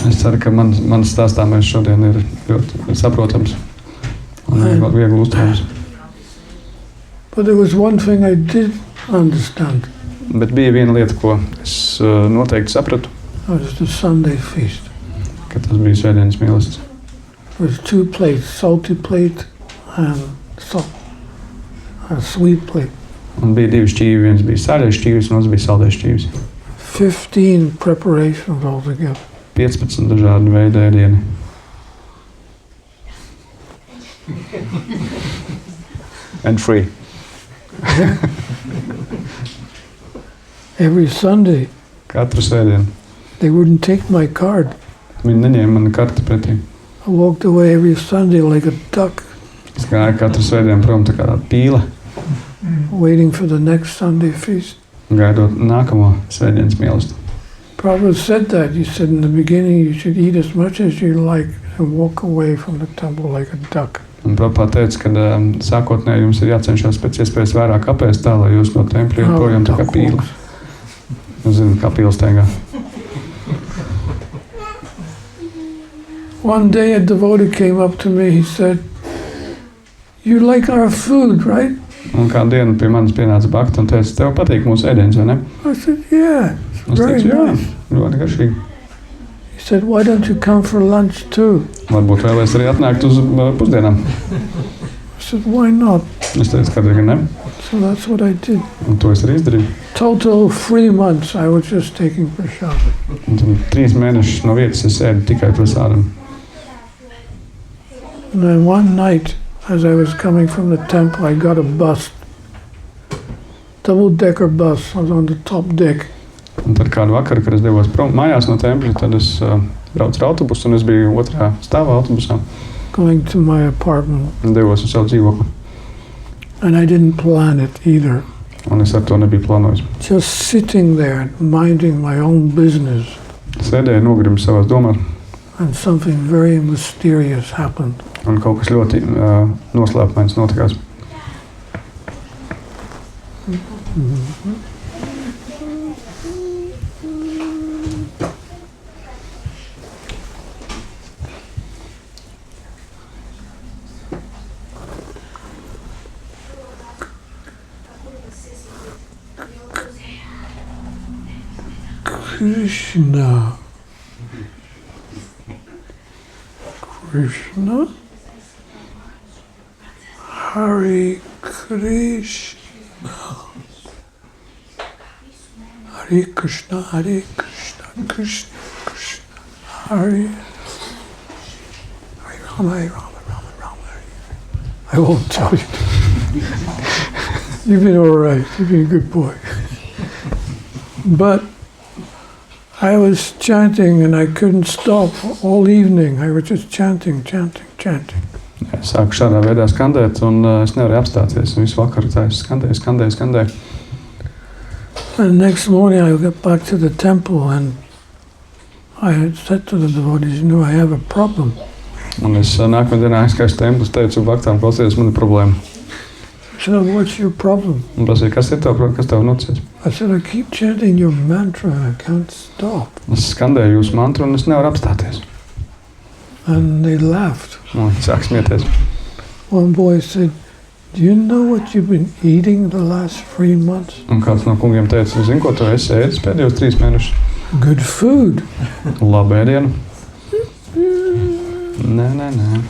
Speaker 3: Es ceru, ka mans stāstāmais šodien ir ļoti saprotams un viegli uztvērams.
Speaker 1: But there was one thing I did understand.
Speaker 3: Bet bija viena lieta, ko es noteikti sapratu,
Speaker 1: That was the Sunday feast.
Speaker 3: ka tas bija svētdienas mīlestības.
Speaker 1: There was 2 plates, salty plate and a sweet plate.
Speaker 3: Un bija 2 šķīvi, viens bija sāļais šķīvis un otrs bija saldais šķīvis.
Speaker 1: 15 preparations altogether.
Speaker 3: 15 dažādi veidi ēdieni. And free.
Speaker 1: Every Sunday,
Speaker 3: Katru svētdienu.
Speaker 1: they wouldn't take my card.
Speaker 3: Viņi neņēma mani karti pretī.
Speaker 1: I walked away every Sunday like a duck,
Speaker 3: Es gāju katru svētdienu prom tā kā pīle,
Speaker 1: waiting for the next Sunday feast.
Speaker 3: gaidot nākamo svētdienas mīlestību.
Speaker 1: Prabhupada said that. He said in the beginning you should eat as much as you like and walk away from the temple like a duck.
Speaker 3: Un Prabhupāda teica, ka sākotnēji jums ir jācenšas pēc iespējas vairāk apēst tā, lai jūs no tempļa
Speaker 1: How
Speaker 3: projām tā kā
Speaker 1: duck
Speaker 3: pīle.
Speaker 1: walks.
Speaker 3: Jūs zināt, kā pīle steigā.
Speaker 1: One day a devotee came up to me. He said, "You like our food, right?"
Speaker 3: Un kādu dienu pie manis pienāca bakta un teica, tev patīk mūsu ēdiens, vai ne?
Speaker 1: I said, "Yeah,
Speaker 3: Es
Speaker 1: very
Speaker 3: teicu, jā,
Speaker 1: nice."
Speaker 3: ļoti garšīgi.
Speaker 1: He said, "Why don't you come for lunch too?"
Speaker 3: Varbūt vēlēs arī atnākt uz pusdienām.
Speaker 1: I said, "Why not?"
Speaker 3: Es teicu, kādēļ gan ne?
Speaker 1: So that's what I did.
Speaker 3: Un to es arī izdarīju.
Speaker 1: Total 3 months I was just taking prasad.
Speaker 3: Un tad 3 mēnešus no vietas es ēdu tikai prasādam.
Speaker 1: And then one night, as I was coming from the temple, I got a bus, double-decker bus. I was on the top deck.
Speaker 3: Un tad kādu vakaru, kad es devos prom mājās no tempļa, tad es braucu ar autobusu un es biju otrā stāvā autobusā
Speaker 1: Going to my apartment,
Speaker 3: un devos uz savu dzīvokli.
Speaker 1: and I didn't plan it either.
Speaker 3: Un es ar to nebiju plānojis.
Speaker 1: Just sitting there, minding my own business,
Speaker 3: Sēdēju nogrimu savās domās
Speaker 1: and something very mysterious happened.
Speaker 3: un kaut kas ļoti noslēpumains notikās.
Speaker 1: Krishna. Krishna. Hare Krishna. Hare Krishna, Hare Krishna, Krishna Krishna, Hare Rama, Hare Rama, Rama Rama, Hare. I won't tell you. You've been all right. You've been a good boy. But I was chanting and I couldn't stop all evening. I was just chanting.
Speaker 3: Es sāku šādā veidā skandēt, un es nevarēju apstāties. Visu vakaru tā es skandēju.
Speaker 1: And the next morning I got back to the temple and I had said to the devotees, I have a problem.
Speaker 3: Un es nākamajā dienā aizgāju uz templi, teicu baktām, klausieties, man ir problēma.
Speaker 1: So what's your problem?
Speaker 3: Un prasīju, kas ir kas tev nocies?
Speaker 1: I said, I keep chanting your mantra and I can't stop.
Speaker 3: Es skandēju jūsu mantru, un es nevaru apstāties.
Speaker 1: And they laughed.
Speaker 3: Un viņi sāk smieties.
Speaker 1: One boy said, do you know what you've been eating the last 3 months?
Speaker 3: Un kāds no kungiem teica, zini, ko tu esi ēdis pēdējos 3 mēnešus?
Speaker 1: Good food.
Speaker 3: Labu ēdienu. Nē.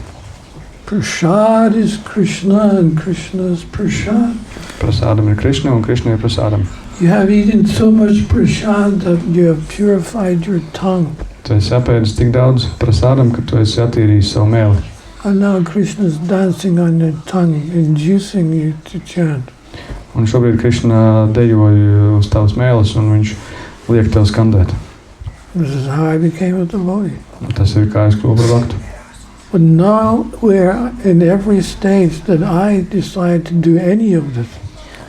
Speaker 1: Prasad is Krishna and Krishna is prasad.
Speaker 3: Prasādam ir Krišna un Krišna ir prasādam.
Speaker 1: You have eaten so much prasad that you have purified your tongue.
Speaker 3: Tu esi apēdis tik daudz prasādam, ka tu esi attīrījis savu mēli.
Speaker 1: And now Krishna is dancing on your tongue, inducing you to chant.
Speaker 3: Un šobrīd Krišna dejoja uz tavas mēles, un viņš liek tev skandēt.
Speaker 1: This is how I became a devotee.
Speaker 3: Un tas ir kā es kļuvu par vaktu.
Speaker 1: But now we're in every stage that I decide to do any of this.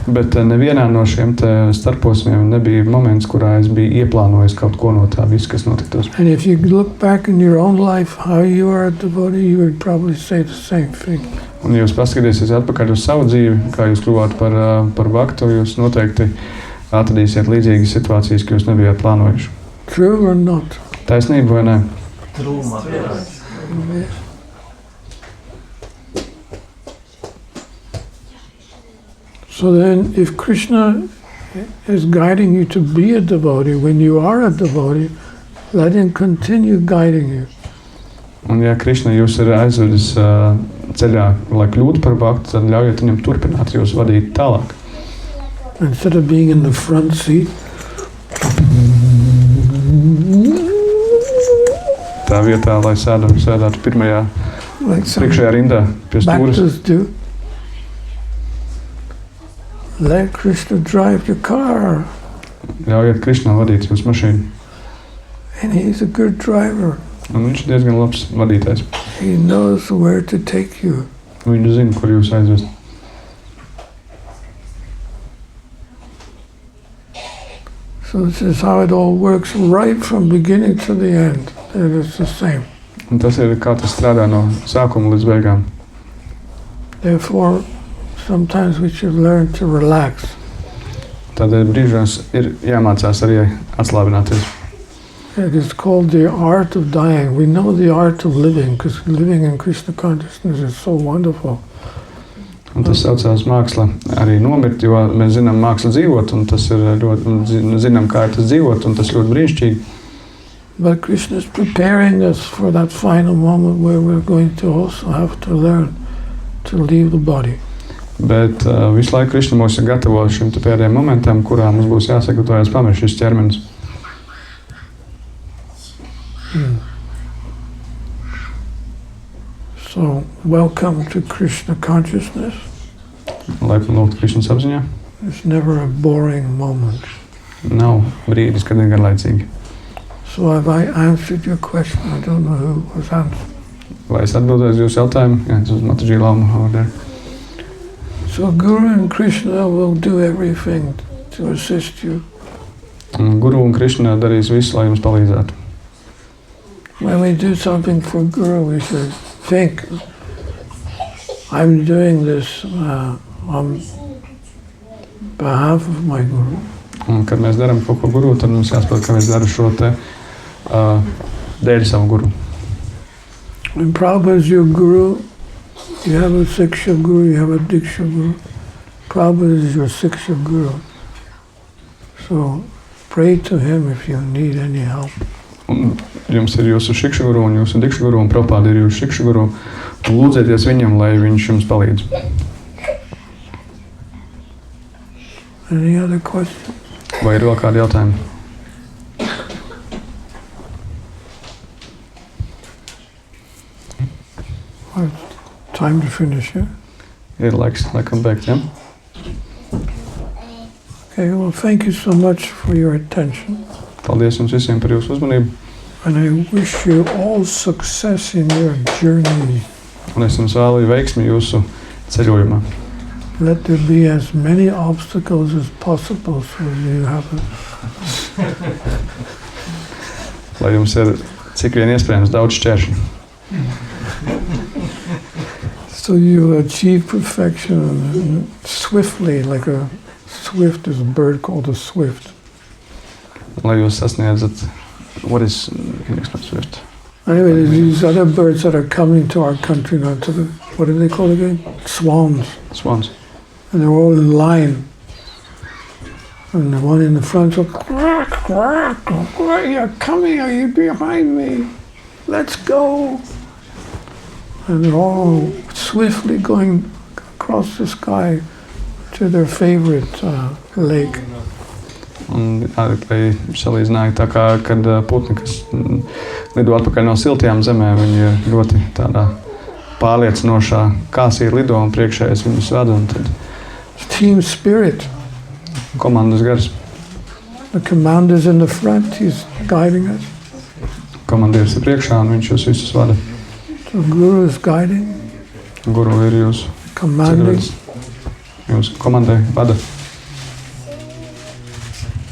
Speaker 3: Bet nevienā no šiem starposmiem nebija moments, kurā es biju ieplānojis kaut ko no tā viss, kas notiktos.
Speaker 1: And if you look back in your own life, how you are a devotee, you would probably say the same thing.
Speaker 3: Un ja jūs paskatīsieties atpakaļ uz savu dzīvi, kā jūs kļuvāt par vaktu, jūs noteikti atradīsiet līdzīgas situācijas, ka jūs nebijāt plānojuši.
Speaker 1: True or not?
Speaker 3: Taisnība vai ne?
Speaker 2: True, Maharaj.
Speaker 1: Yes. So then, if Krishna is guiding you to be a devotee, when you are a devotee, let him continue guiding you.
Speaker 3: Un ja Krišna jūs ir aizvedis ceļā, lai kļūtu par vaktu, tad ļaujiet viņam turpināt jūs vadīt tālāk.
Speaker 1: Instead of being in the front seat,
Speaker 3: Tā vietā, lai sēdātu pirmajā,
Speaker 1: like some
Speaker 3: priekšējā rindā pie stūres.
Speaker 1: Bhaktas do. Let Krishna drive your car.
Speaker 3: Ļaujiet Krišnam vadīt jūsu mašīnu.
Speaker 1: And he's a good driver.
Speaker 3: Un viņš ir diezgan labs vadītājs.
Speaker 1: He knows where to take you.
Speaker 3: Viņš zina, kur jūs aizvest.
Speaker 1: So this is how it all works right from beginning to the end. It is the same.
Speaker 3: Un tas ir kā tas strādā no sākuma līdz beigām.
Speaker 1: Therefore, sometimes we should learn to relax.
Speaker 3: Tādēļ brīžos ir jāmācās arī atslābināties.
Speaker 1: It is called the art of dying. We know the art of living because living in Krishna consciousness is so wonderful.
Speaker 3: Un tas saucās māksla arī nomirt, jo mēs zinām mākslu dzīvot, un tas ir ļoti, zinām, kā ir tas dzīvot, un tas ļoti brīnišķīgi.
Speaker 1: But Krishna is preparing us for that final moment where we're going to also have to learn to leave the body.
Speaker 3: Bet visu laiku Krišna mūs ir gatavojis šim pēdējiem momentam, kurā mums būs jāsagatavojas pamest šis ķermenis.
Speaker 1: So, welcome to Krishna consciousness.
Speaker 3: Laipni lūgt Krišnas apziņā.
Speaker 1: It's never a boring moment.
Speaker 3: Nav brīdis, kad ir garlaicīgi.
Speaker 1: So have I answered your question? I don't know who was answering.
Speaker 3: Vai es atbildēju uz jūsu jautājumu? Jā, tas ir Mataji Lama over there.
Speaker 1: So Guru and Krishna will do everything to assist you.
Speaker 3: Un Guru un Krišna darīs visu, lai jums palīdzētu.
Speaker 1: When we do something for Guru, we should think, I'm doing this on behalf of my Guru.
Speaker 3: Un, kad mēs darām kaut ko Guru, tad mums jāsaprot, ka mēs darām šo te dēļ savu Guru.
Speaker 1: When Prabhupada is your Guru, you have a Siksha Guru, you have a Diksha Guru. Prabhupada is your Siksha Guru. So Pray to him if you need any help.
Speaker 3: Un jums ir jūsu šikšaguru un jūsu dikšaguru, un Prabhupāda ir jūsu šikšaguru. Un lūdzieties viņam, lai viņš jums palīdz.
Speaker 1: Any other questions?
Speaker 3: Vai ir vēl kādi jautājumi?
Speaker 1: Time to finish, yeah?
Speaker 3: Ir laiks, laikam beigt, ja?
Speaker 1: Okay, well, thank you so much for your attention.
Speaker 3: Paldies jums visiem par jūsu uzmanību.
Speaker 1: And I wish you all success in your journey.
Speaker 3: Un es jums vēlu veiksmi jūsu ceļojumā.
Speaker 1: Let there be as many obstacles as possible so you have
Speaker 3: Lai jums ir cik vien iespējams daudz šķēršļu.
Speaker 1: so you achieve perfection swiftly, like a swift. There's a bird called a swift.
Speaker 3: Lai jūs sasniedzat, what is, can you explain Swift?
Speaker 1: Anyway, there's these other birds that are coming to our country now, to the, what do they call it again? Swans.
Speaker 3: Swans.
Speaker 1: And they're all in line. And the one in the front goes, quack, quack, quack, you're coming, are you behind me? Let's go. And they're all swiftly going across the sky to their favorite lake.
Speaker 3: Un lai salīdzināja tā kā, kad putni, kas lido atpakaļ no siltajām zemēm, viņi ir ļoti tādā pārliecinošā kāsī lido un priekšējais viņus vada. Un tad
Speaker 1: Team spirit.
Speaker 3: komandas gars.
Speaker 1: The commander's in the front, he's guiding us.
Speaker 3: Komandieris ir priekšā un viņš jūs visus vada.
Speaker 1: The guru is guiding,
Speaker 3: Guru ir jūsu
Speaker 1: commanding.
Speaker 3: ceļvedis. Jūsu komandai vada.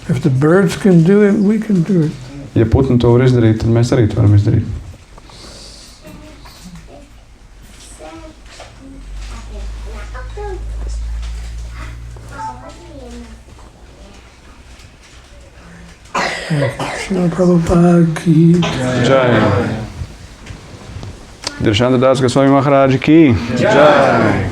Speaker 1: If the birds can do it, we can do it.
Speaker 3: Ja putni to var izdarīt, tad mēs arī to varam izdarīt.
Speaker 1: Srila Prabhupada ki.
Speaker 3: Jai. Dirshanda Das Goswami Maharaj ki. Jai.